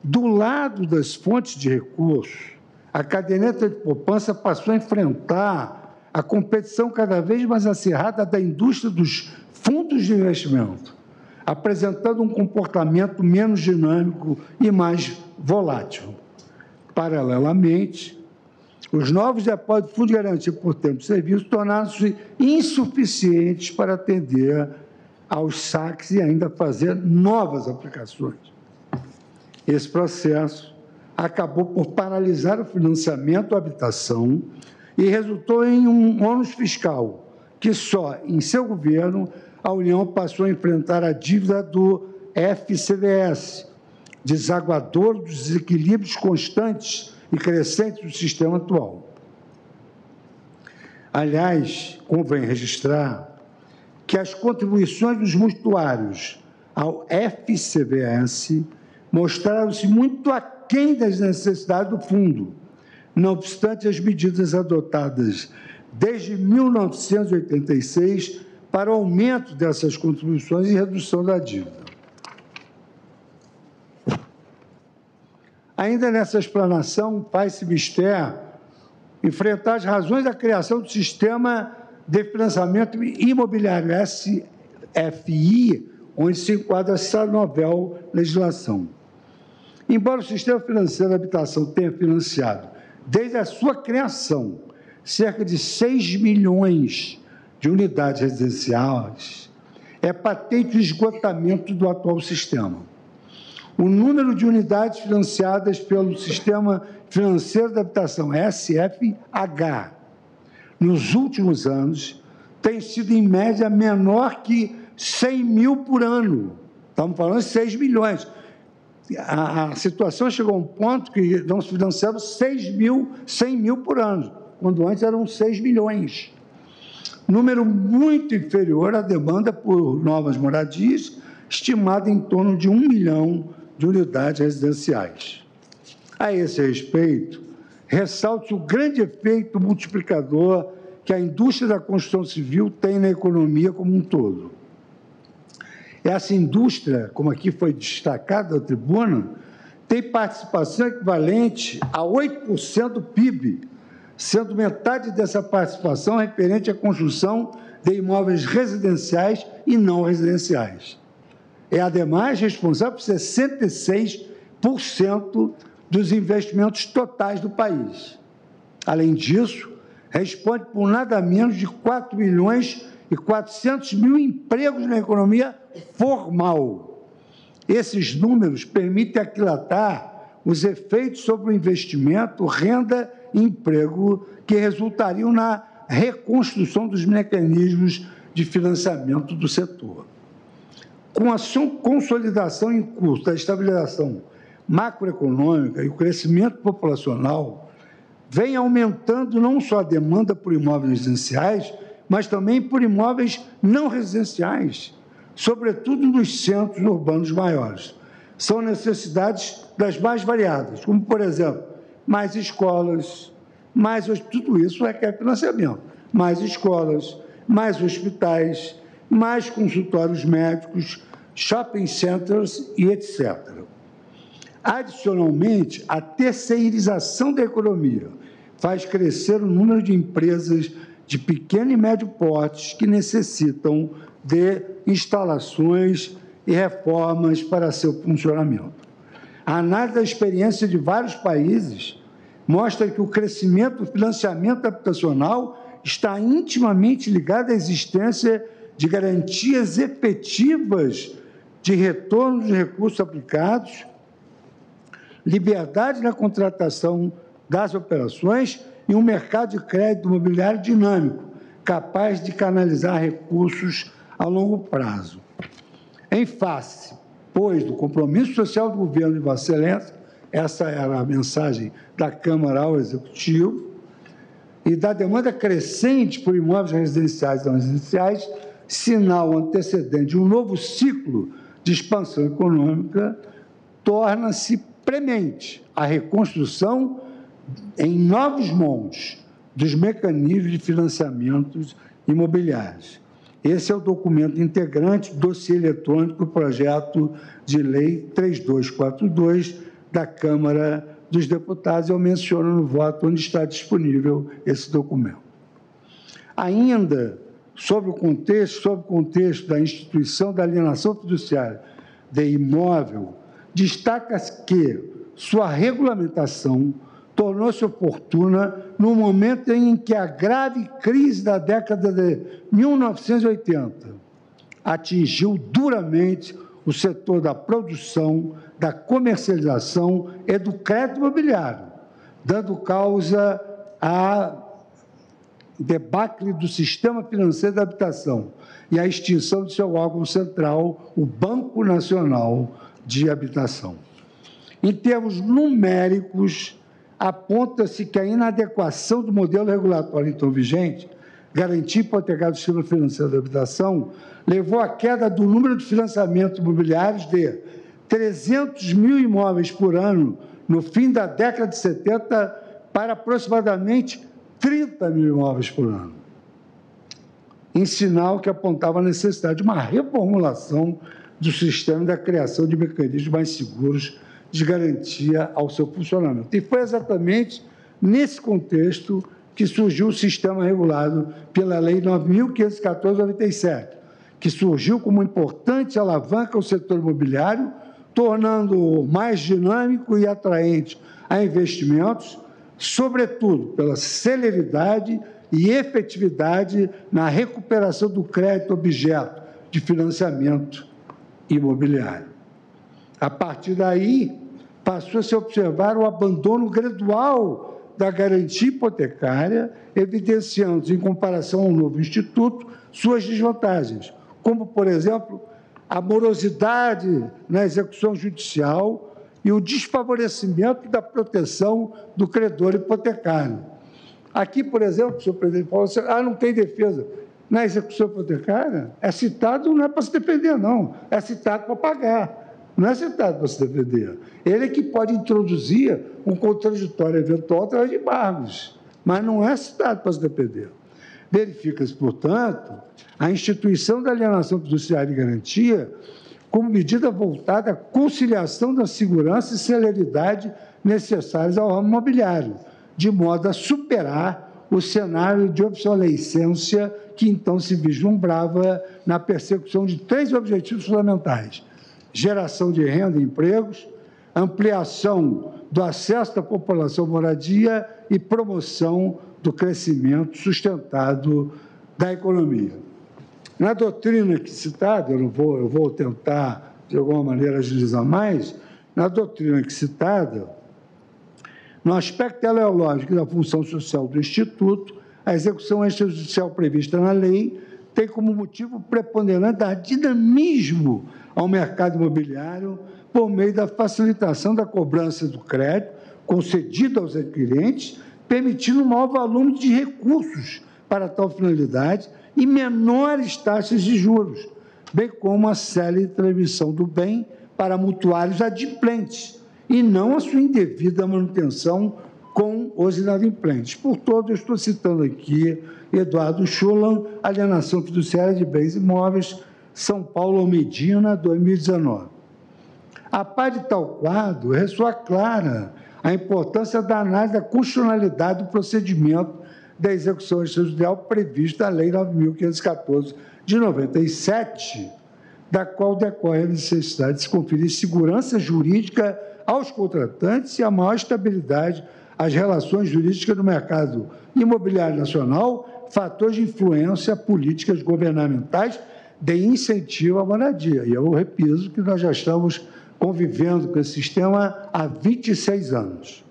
Do lado das fontes de recursos, a caderneta de poupança passou a enfrentar a competição cada vez mais acirrada da indústria dos fundos de investimento, apresentando um comportamento menos dinâmico e mais volátil. Paralelamente, os novos depósitos de fundo de garantia por tempo de serviço tornaram-se insuficientes para atender aos saques e ainda fazer novas aplicações. Esse processo acabou por paralisar o financiamento à habitação e resultou em um ônus fiscal, que só em seu governo a União passou a enfrentar a dívida do FCVS, desaguador dos desequilíbrios constantes e crescentes do sistema atual. Aliás, convém registrar que as contribuições dos mutuários ao FCVS mostraram-se muito aquém das necessidades do fundo, não obstante as medidas adotadas desde 1986 para o aumento dessas contribuições e redução da dívida. Ainda nessa explanação, faz-se mister enfrentar as razões da criação do Sistema de Financiamento Imobiliário, SFI, onde se enquadra essa novel legislação. Embora o Sistema Financeiro de Habitação tenha financiado, desde a sua criação, cerca de 6 milhões de unidades residenciais, é patente o esgotamento do atual sistema. O número de unidades financiadas pelo Sistema Financeiro de Habitação, SFH, nos últimos anos, tem sido, em média, menor que 100 mil por ano. Estamos falando de 6 milhões. A situação chegou a um ponto que nós financiamos 100 mil por ano, quando antes eram 6 milhões. Número muito inferior à demanda por novas moradias, estimada em torno de 1 milhão de unidades residenciais. A esse respeito, ressalta-se o grande efeito multiplicador que a indústria da construção civil tem na economia como um todo. Essa indústria, como aqui foi destacado na tribuna, tem participação equivalente a 8% do PIB, sendo metade dessa participação referente à construção de imóveis residenciais e não residenciais. É, ademais, responsável por 66% dos investimentos totais do país. Além disso, responde por nada menos de 4 milhões e 400 mil empregos na economia formal. Esses números permitem aquilatar os efeitos sobre o investimento, renda e emprego que resultariam na reconstrução dos mecanismos de financiamento do setor. Com a consolidação em curso da estabilização macroeconômica e o crescimento populacional, vem aumentando não só a demanda por imóveis residenciais, mas também por imóveis não residenciais, sobretudo nos centros urbanos maiores. São necessidades das mais variadas, como, por exemplo, mais escolas, tudo isso requer financiamento, mais escolas, mais hospitais, mais consultórios médicos, shopping centers e etc. Adicionalmente, a terceirização da economia faz crescer o número de empresas de pequeno e médio porte que necessitam de instalações e reformas para seu funcionamento. A análise da experiência de vários países mostra que o crescimento do financiamento habitacional está intimamente ligado à existência de garantias efetivas de retorno de recursos aplicados, liberdade na contratação das operações e um mercado de crédito imobiliário dinâmico, capaz de canalizar recursos a longo prazo. Em face, pois, do compromisso social do governo de Vossa Excelência, essa era a mensagem da Câmara ao Executivo, e da demanda crescente por imóveis residenciais e não residenciais, sinal antecedente de um novo ciclo de expansão econômica, torna-se premente a reconstrução em novos moldes dos mecanismos de financiamentos imobiliários. Esse é o documento integrante do dossiê eletrônico do projeto de lei 3242 da Câmara dos Deputados. Eu menciono no voto onde está disponível esse documento. Ainda, sobre o contexto da instituição da alienação fiduciária de imóvel, destaca-se que sua regulamentação tornou-se oportuna no momento em que a grave crise da década de 1980 atingiu duramente o setor da produção, da comercialização e do crédito imobiliário, dando causa à debacle do sistema financeiro da habitação e à extinção de seu órgão central, o Banco Nacional de Habitação. Em termos numéricos, aponta-se que a inadequação do modelo regulatório então vigente, garantia hipotecária do sistema financeiro da habitação, levou à queda do número de financiamentos imobiliários de 300 mil imóveis por ano no fim da década de 70 para aproximadamente 30 mil imóveis por ano, em sinal que apontava a necessidade de uma reformulação do sistema da criação de mecanismos mais seguros de garantia ao seu funcionamento. E foi exatamente nesse contexto que surgiu o sistema regulado pela Lei 9.514/97, que surgiu como importante alavanca ao setor imobiliário, tornando-o mais dinâmico e atraente a investimentos, sobretudo pela celeridade e efetividade na recuperação do crédito objeto de financiamento imobiliário. A partir daí, passou a se observar o abandono gradual da garantia hipotecária, evidenciando, em comparação ao novo Instituto, suas desvantagens, como, por exemplo, a morosidade na execução judicial e o desfavorecimento da proteção do credor hipotecário. Aqui, por exemplo, o senhor presidente falou assim, não tem defesa. Na execução hipotecária, é citado, não é para se defender, não, é citado para pagar. Não é citado para se defender. Ele é que pode introduzir um contraditório eventual através de embargos, mas não é citado para se defender. Verifica-se, portanto, a instituição da alienação fiduciária e garantia como medida voltada à conciliação da segurança e celeridade necessárias ao ramo imobiliário, de modo a superar o cenário de obsolescência que então se vislumbrava na persecução de 3 objetivos fundamentais: geração de renda e empregos, ampliação do acesso da população à moradia e promoção do crescimento sustentado da economia. Na doutrina aqui citada, eu vou tentar, de alguma maneira, agilizar mais, na doutrina aqui citada, no aspecto teleológico da função social do Instituto, a execução extrajudicial prevista na Lei tem como motivo preponderante dar dinamismo ao mercado imobiliário por meio da facilitação da cobrança do crédito concedido aos adquirentes, permitindo um maior volume de recursos para tal finalidade e menores taxas de juros, bem como a célere transmissão do bem para mutuários adimplentes e não a sua indevida manutenção com os inadimplentes. Por todo, eu estou citando aqui Eduardo Schulan, Alienação Fiduciária de Bens Imóveis, São Paulo, Medina, 2019. A par de tal quadro, ressoa clara a importância da análise da constitucionalidade do procedimento da execução extrajudicial previsto na Lei 9.514 de 97, da qual decorre a necessidade de se conferir segurança jurídica aos contratantes e a maior estabilidade às relações jurídicas do mercado imobiliário nacional, fatores de influência, políticas governamentais de incentivo à moradia. E eu repito que nós já estamos convivendo com esse sistema há 26 anos.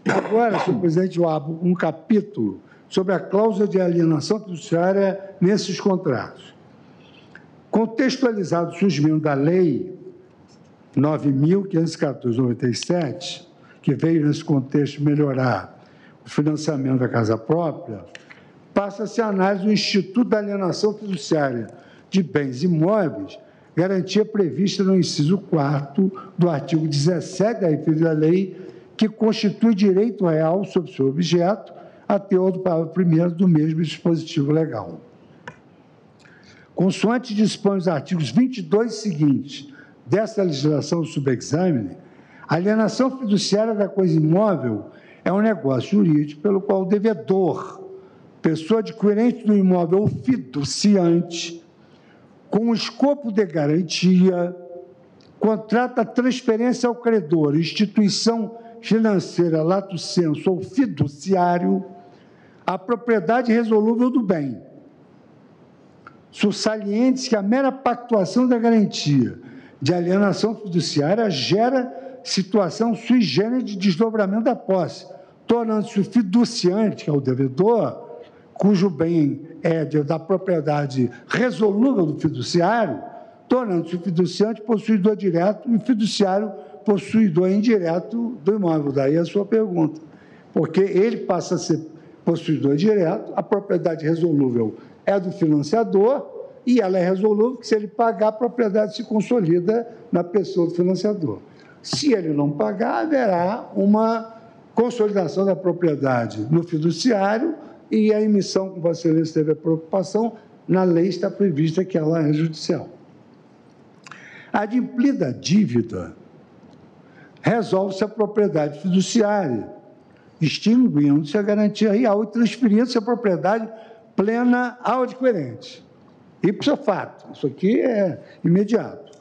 Agora, senhor presidente, eu abro um capítulo sobre a cláusula de alienação fiduciária nesses contratos. Contextualizado o surgimento da Lei 9.514/97, que veio nesse contexto melhorar o financiamento da casa própria, passa-se a análise do Instituto da Alienação Fiduciária de Bens Imóveis, garantia prevista no inciso 4º do artigo 17 da referida lei, que constitui direito real sobre seu objeto, a teor do parágrafo 1º do mesmo dispositivo legal. Consoante dispõe os artigos 22 seguintes dessa legislação subexame, a alienação fiduciária da coisa imóvel é um negócio jurídico pelo qual o devedor, pessoa adquirente do imóvel ou fiduciante, com o escopo de garantia, contrata a transferência ao credor, instituição financeira, lato sensu ou fiduciário, a propriedade resolúvel do bem. Saliente que a mera pactuação da garantia de alienação fiduciária gera situação sui generis de desdobramento da posse, tornando-se o fiduciante, que é o devedor, cujo bem é da propriedade resolúvel do fiduciário, tornando-se o fiduciante possuidor direto e o fiduciário possuidor indireto do imóvel. Daí a sua pergunta. Porque ele passa a ser possuidor direto, a propriedade resolúvel é do financiador e ela é resolúvel que, se ele pagar, a propriedade se consolida na pessoa do financiador. Se ele não pagar, haverá uma consolidação da propriedade no fiduciário e a emissão, como Vossa Excelência teve a preocupação, na lei está prevista que ela é judicial. A adimplida dívida resolve-se a propriedade fiduciária, extinguindo-se a garantia real e transferindo-se a propriedade plena ao adquirente. Ipso facto, isso aqui é imediato.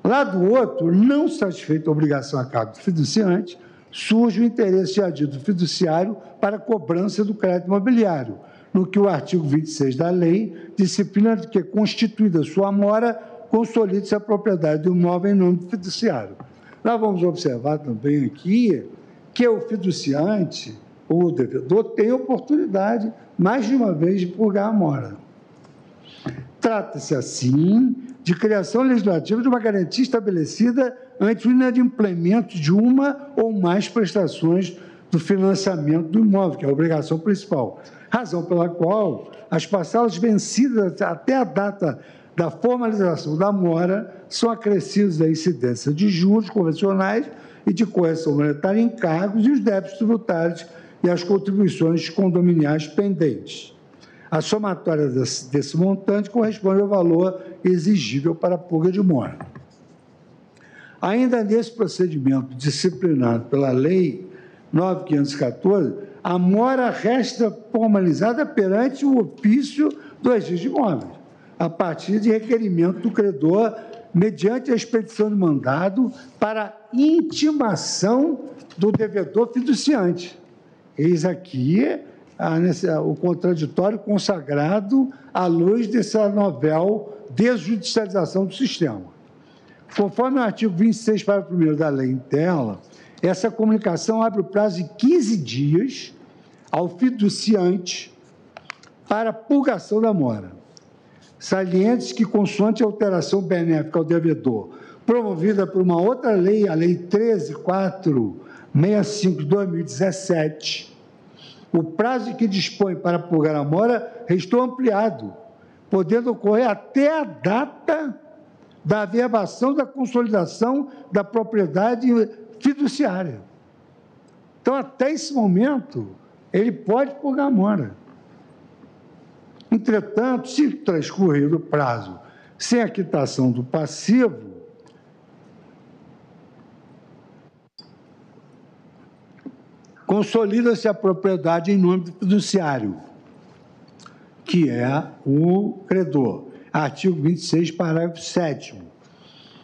Lá do outro, não satisfeita a obrigação a cargo do fiduciante, surge o interesse adido do fiduciário para a cobrança do crédito imobiliário, no que o artigo 26 da lei disciplina que, constituída sua mora, consolide-se a propriedade do imóvel em nome do fiduciário. Nós vamos observar também aqui que o fiduciante, ou o devedor, tem oportunidade, mais de uma vez, de purgar a mora. Trata-se, assim, de criação legislativa de uma garantia estabelecida ante o inadimplemento de uma ou mais prestações do financiamento do imóvel, que é a obrigação principal, razão pela qual as parcelas vencidas até a data da formalização da mora são acrescidas da incidência de juros convencionais e de correção monetária em encargos e os débitos tributários e as contribuições condominiais pendentes. A somatória desse montante corresponde ao valor exigível para a purga de mora. Ainda nesse procedimento disciplinado pela Lei 9.514, a mora resta formalizada perante o ofício do registro de imóveis, a partir de requerimento do credor, mediante a expedição de mandado para intimação do devedor fiduciante. Eis aqui o contraditório consagrado à luz dessa novel desjudicialização do sistema. Conforme o artigo 26, parágrafo 1º da lei em tela, essa comunicação abre o prazo de 15 dias ao fiduciante para purgação da mora. salientes que, consoante a alteração benéfica ao devedor, promovida por uma outra lei, a Lei 13.465 de 2017, o prazo que dispõe para purgar a mora restou ampliado, podendo ocorrer até a data da averbação da consolidação da propriedade fiduciária. Então, até esse momento, ele pode purgar a mora. Entretanto, se transcorrer o prazo sem a quitação do passivo, consolida-se a propriedade em nome do fiduciário, que é o credor. Artigo 26, parágrafo 7º.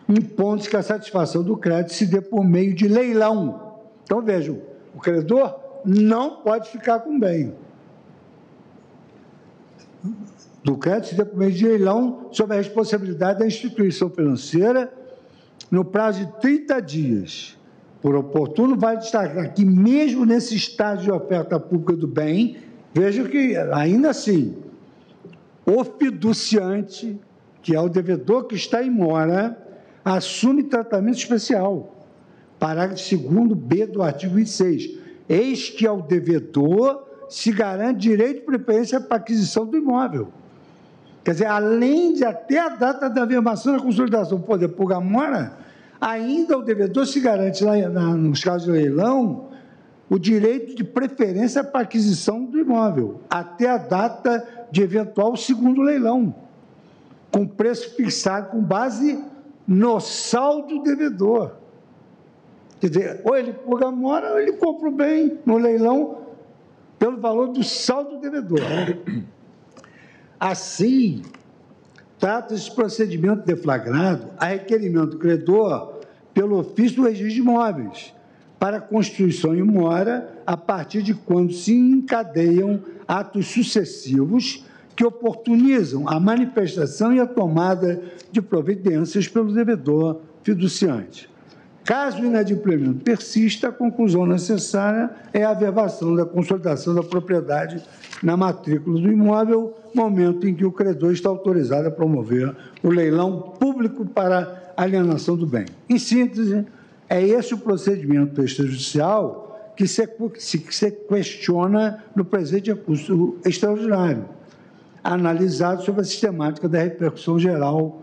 Impondo-se que a satisfação do crédito se dê por meio de leilão. Então, vejam, o credor não pode ficar com o bem. Do crédito se dê por meio de leilão sob a responsabilidade da instituição financeira no prazo de 30 dias. Por oportuno, vale destacar que, mesmo nesse estágio de oferta pública do bem, vejam que, ainda assim, o fiduciante, que é o devedor que está em mora, assume tratamento especial. Parágrafo 2º-B do artigo 26. Eis que ao devedor se garante direito de preferência para a aquisição do imóvel. Quer dizer, além de até a data da averbação da consolidação poder purgar a mora, ainda o devedor se garante, nos casos de leilão, o direito de preferência para a aquisição do imóvel, até a data de eventual segundo leilão, com preço fixado com base no saldo devedor. Quer dizer, ou ele purga a mora, ou ele compra o bem no leilão pelo valor do saldo devedor. Assim, trata-se de procedimento deflagrado a requerimento do credor pelo ofício do registro de imóveis, para constituição em mora, a partir de quando se encadeiam atos sucessivos que oportunizam a manifestação e a tomada de providências pelo devedor fiduciante. Caso o inadimplemento persista, a conclusão necessária é a averbação da consolidação da propriedade na matrícula do imóvel, momento em que o credor está autorizado a promover o leilão público para alienação do bem. Em síntese, é esse o procedimento extrajudicial que se questiona no presente recurso extraordinário, analisado sobre a sistemática da repercussão geral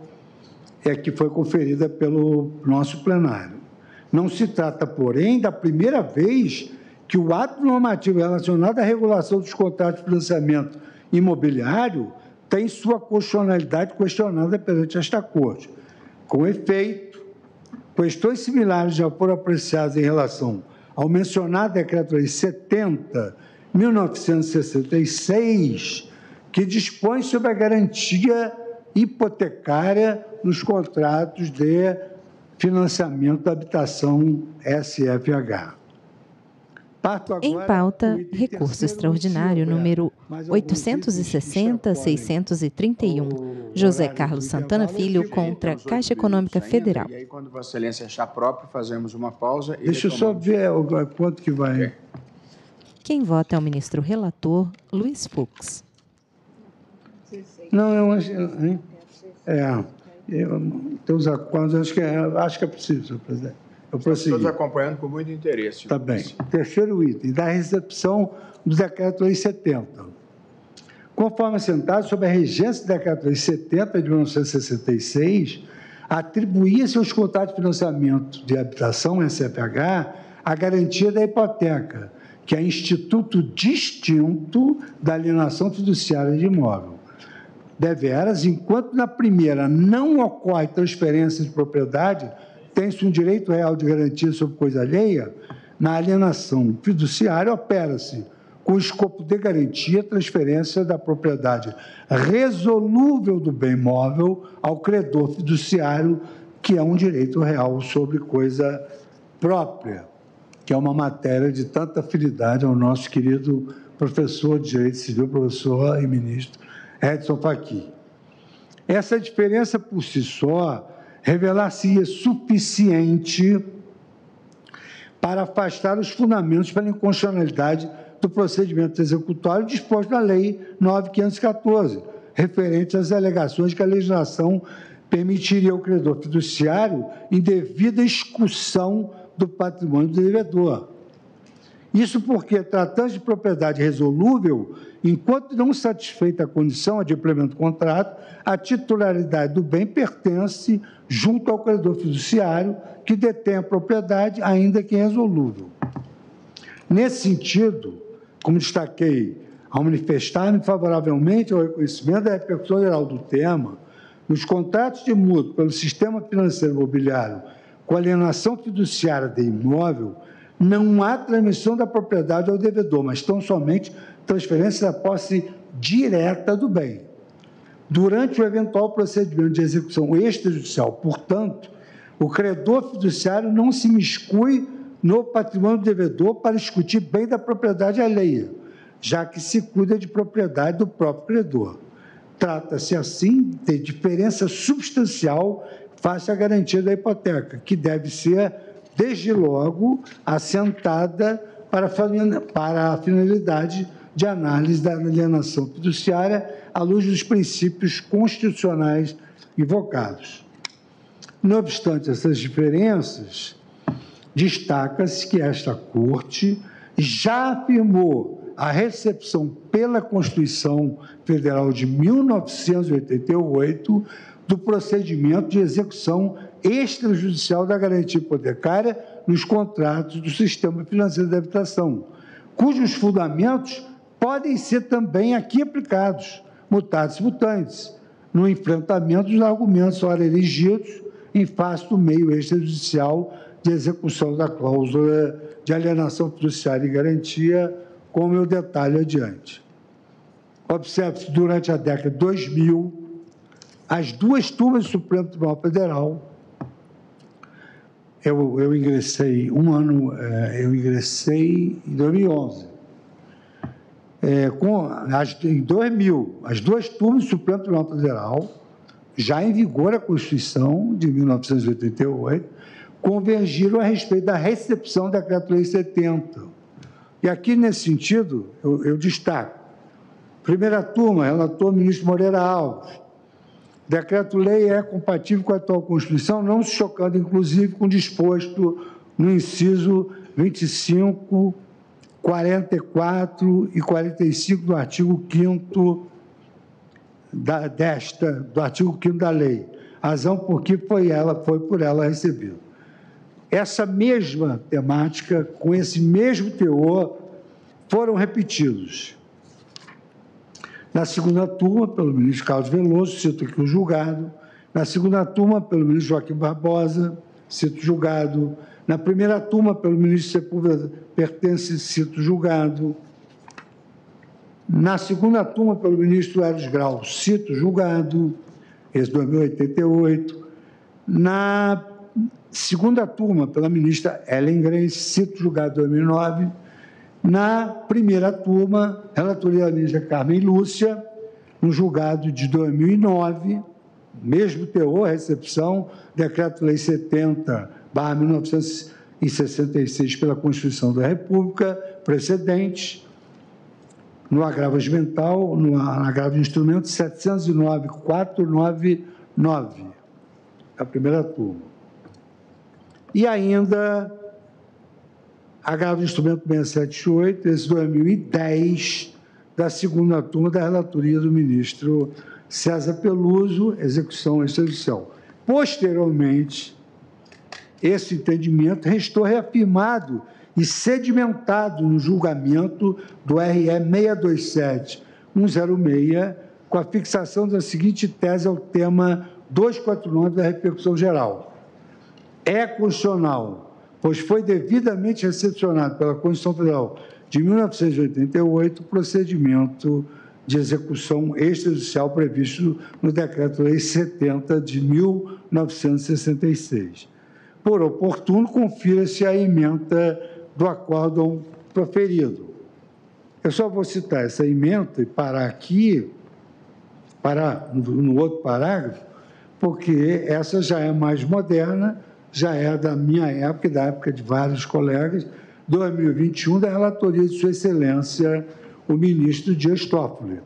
que foi conferida pelo nosso plenário. Não se trata, porém, da primeira vez que o ato normativo relacionado à regulação dos contratos de financiamento imobiliário tem sua constitucionalidade questionada perante esta Corte. Com efeito, questões similares já foram apreciadas em relação ao mencionado Decreto-Lei 70.1966, que dispõe sobre a garantia hipotecária nos contratos de financiamento da habitação SFH. Em pauta, recurso extraordinário número 860-631, José Carlos Santana Filho contra Caixa Econômica Federal. E aí, quando Vossa Excelência achar próprio, fazemos uma pausa. Deixa eu só ver quanto que vai. Okay. Quem vota é o ministro relator, Luiz Fux. Não, eu acho... Tem os acordos, acho que é preciso, senhor presidente. Estamos todos acompanhando com muito interesse. Está bem. Terceiro item, da recepção do Decreto-Lei 70. Conforme assentado, sob a regência do Decreto-Lei 70 de 1966, atribuía-se aos contratos de financiamento de habitação, SFH, a garantia da hipoteca, que é instituto distinto da alienação fiduciária de imóvel. Deveras, enquanto na primeira não ocorre transferência de propriedade, tem-se um direito real de garantia sobre coisa alheia, na alienação fiduciária opera-se com o escopo de garantia a transferência da propriedade resolúvel do bem móvel ao credor fiduciário, que é um direito real sobre coisa própria, que é uma matéria de tanta afinidade ao nosso querido professor de Direito Civil, professor e ministro Edson Fachin. Essa diferença por si só revelar-se-ia suficiente para afastar os fundamentos pela inconstitucionalidade do procedimento executório disposto na Lei 9.514, referente às alegações que a legislação permitiria ao credor fiduciário indevida excursão do patrimônio do devedor. Isso porque, tratando de propriedade resolúvel, enquanto não satisfeita a condição de implemento do contrato, a titularidade do bem pertence junto ao credor fiduciário que detém a propriedade, ainda que irresolúvel. Nesse sentido, como destaquei, ao manifestar-me favoravelmente ao reconhecimento da repercussão geral do tema, nos contratos de mútuo pelo sistema financeiro imobiliário com alienação fiduciária de imóvel, não há transmissão da propriedade ao devedor, mas tão somente transferência da posse direta do bem. Durante o eventual procedimento de execução extrajudicial, portanto, o credor fiduciário não se miscui no patrimônio do devedor para discutir bem da propriedade alheia, já que se cuida de propriedade do próprio credor. Trata-se, assim, de diferença substancial face à garantia da hipoteca, que deve ser, desde logo, assentada para a finalidade de análise da alienação fiduciária à luz dos princípios constitucionais invocados. Não obstante essas diferenças, destaca-se que esta Corte já afirmou a recepção pela Constituição Federal de 1988 do procedimento de execução extrajudicial da garantia hipotecária nos contratos do sistema financeiro de habitação, cujos fundamentos podem ser também aqui aplicados, mutatis mutandis, no enfrentamento dos argumentos ora erigidos em face do meio extrajudicial de execução da cláusula de alienação fiduciária e garantia, como eu detalho adiante. Observe-se, durante a década de 2000, as duas turmas do Supremo Tribunal Federal, eu ingressei em 2011, em 2000, as duas turmas do Supremo Tribunal Federal, já em vigor a Constituição de 1988, convergiram a respeito da recepção da Decreto-Lei 70. E aqui, nesse sentido, eu destaco. Primeira turma, relator ministro Moreira Alves. Decreto-lei é compatível com a atual Constituição, não se chocando, inclusive, com o disposto no inciso 25, 44 e 45 do artigo 5º do artigo 5º da lei, razão porque foi por ela recebida. Essa mesma temática, com esse mesmo teor, foram repetidos. Na segunda turma, pelo ministro Carlos Veloso, cito aqui o julgado. Na segunda turma, pelo ministro Joaquim Barbosa, cito o julgado. Na primeira turma, pelo ministro Sepúlveda Pertence, cito o julgado. Na segunda turma, pelo ministro Eros Grau, cito o julgado, esse 2088. Na segunda turma, pela ministra Ellen Grace, cito o julgado 2009. Na primeira turma, relatoria da ministra Carmen Lúcia, no julgado de 2009, mesmo teor, recepção, Decreto-Lei 70/1966 pela Constituição da República, precedente, no agravo regimental, no agravo de instrumento 709.499, a primeira turma. E ainda agravo de instrumento 678, esse 2010, da segunda turma da relatoria do ministro César Peluso, execução extrajudicial. Posteriormente, esse entendimento restou reafirmado e sedimentado no julgamento do RE 627-106, com a fixação da seguinte tese ao tema 249 da repercussão geral. É constitucional, pois foi devidamente recepcionado pela Constituição Federal de 1988 o procedimento de execução extrajudicial previsto no Decreto-Lei 70 de 1966. Por oportuno, confira-se a ementa do acórdão proferido. Eu só vou citar essa ementa e parar aqui, no outro parágrafo, porque essa já é mais moderna, já é da minha época e da época de vários colegas, 2021, da relatoria de Sua Excelência, o ministro Dias Toffoli.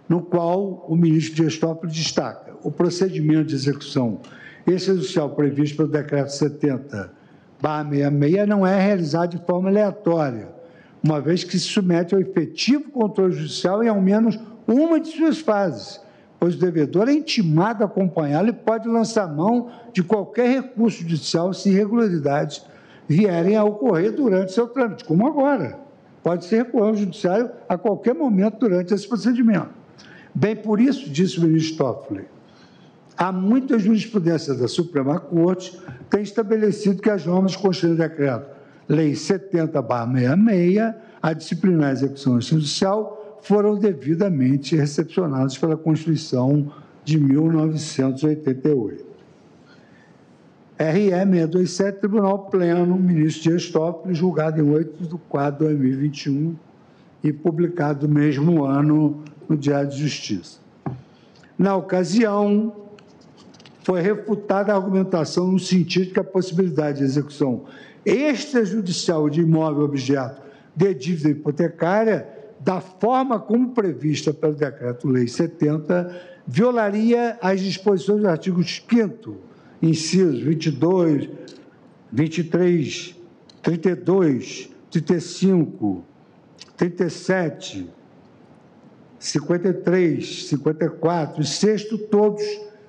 no qual o ministro Dias Toffoli destaca: o procedimento de execução extrajudicial previsto pelo Decreto 70/66 não é realizado de forma aleatória, uma vez que se submete ao efetivo controle judicial em ao menos uma de suas fases, pois o devedor é intimado a acompanhá-lo e pode lançar mão de qualquer recurso judicial se irregularidades vierem a ocorrer durante seu trâmite, como agora. Pode ser recorrer ao judiciário a qualquer momento durante esse procedimento. Bem, por isso, disse o ministro Toffoli, há muitas jurisprudências da Suprema Corte que têm estabelecido que as normas constitucionais do decreto Lei 70/66, a disciplinar a execução extrajudicial, foram devidamente recepcionadas pela Constituição de 1988. RE 627, Tribunal Pleno, ministro Dias Toffoli, julgado em 8/4/2021 e publicado no mesmo ano no Diário de Justiça. Na ocasião, foi refutada a argumentação no sentido de que a possibilidade de execução extrajudicial de imóvel objeto de dívida hipotecária, da forma como prevista pelo Decreto-Lei 70, violaria as disposições dos artigos 5º, incisos 22, 23, 32, 35, 37, 53, 54 e 6º, todos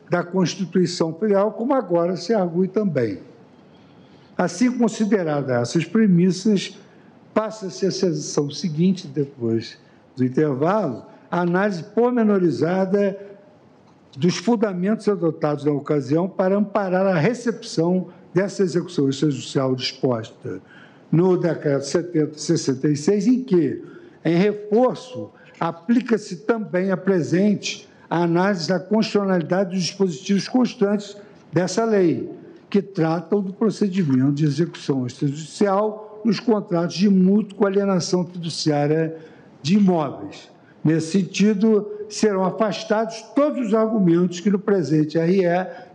da Constituição Federal, como agora se argue também. Assim consideradas essas premissas, passa-se a sessão seguinte, depois do intervalo, a análise pormenorizada dos fundamentos adotados na ocasião para amparar a recepção dessa execução extrajudicial disposta no Decreto 70/66, em que, em reforço, aplica-se também a presente a análise da constitucionalidade dos dispositivos constantes dessa lei, que tratam do procedimento de execução extrajudicial nos contratos de mútua alienação fiduciária de imóveis. Nesse sentido, serão afastados todos os argumentos que no presente RE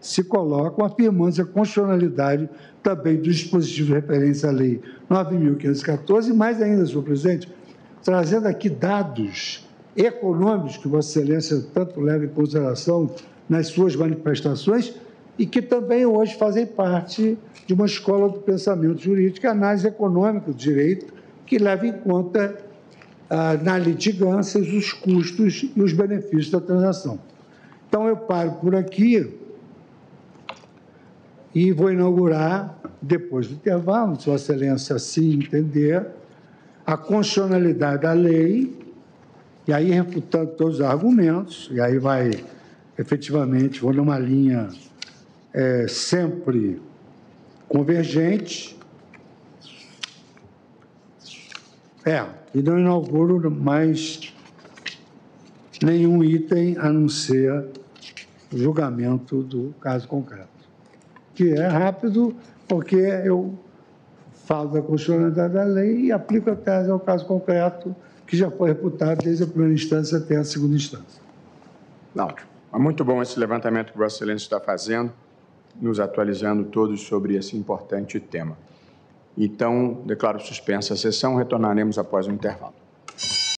se colocam, afirmando a constitucionalidade também dos dispositivos de referência à Lei 9.514, e mais ainda, senhor presidente, trazendo aqui dados econômicos que Vossa Excelência tanto leva em consideração nas suas manifestações e que também hoje fazem parte de uma escola do pensamento jurídico, a análise econômica do direito, que leva em conta na litigância os custos e os benefícios da transação. Então, eu paro por aqui e vou inaugurar, depois do intervalo, se Vossa Excelência assim entender, a constitucionalidade da lei, e aí refutando todos os argumentos, e aí vai, efetivamente, vou numa linha sempre convergente, e não inauguro mais nenhum item a não ser o julgamento do caso concreto, que é rápido, porque eu falo da constitucionalidade da lei e aplico a tese ao caso concreto, que já foi reputado desde a primeira instância até a segunda instância. Não, é muito bom esse levantamento que Vossa Excelência está fazendo, nos atualizando todos sobre esse importante tema. Então, declaro suspensa a sessão, retornaremos após o intervalo.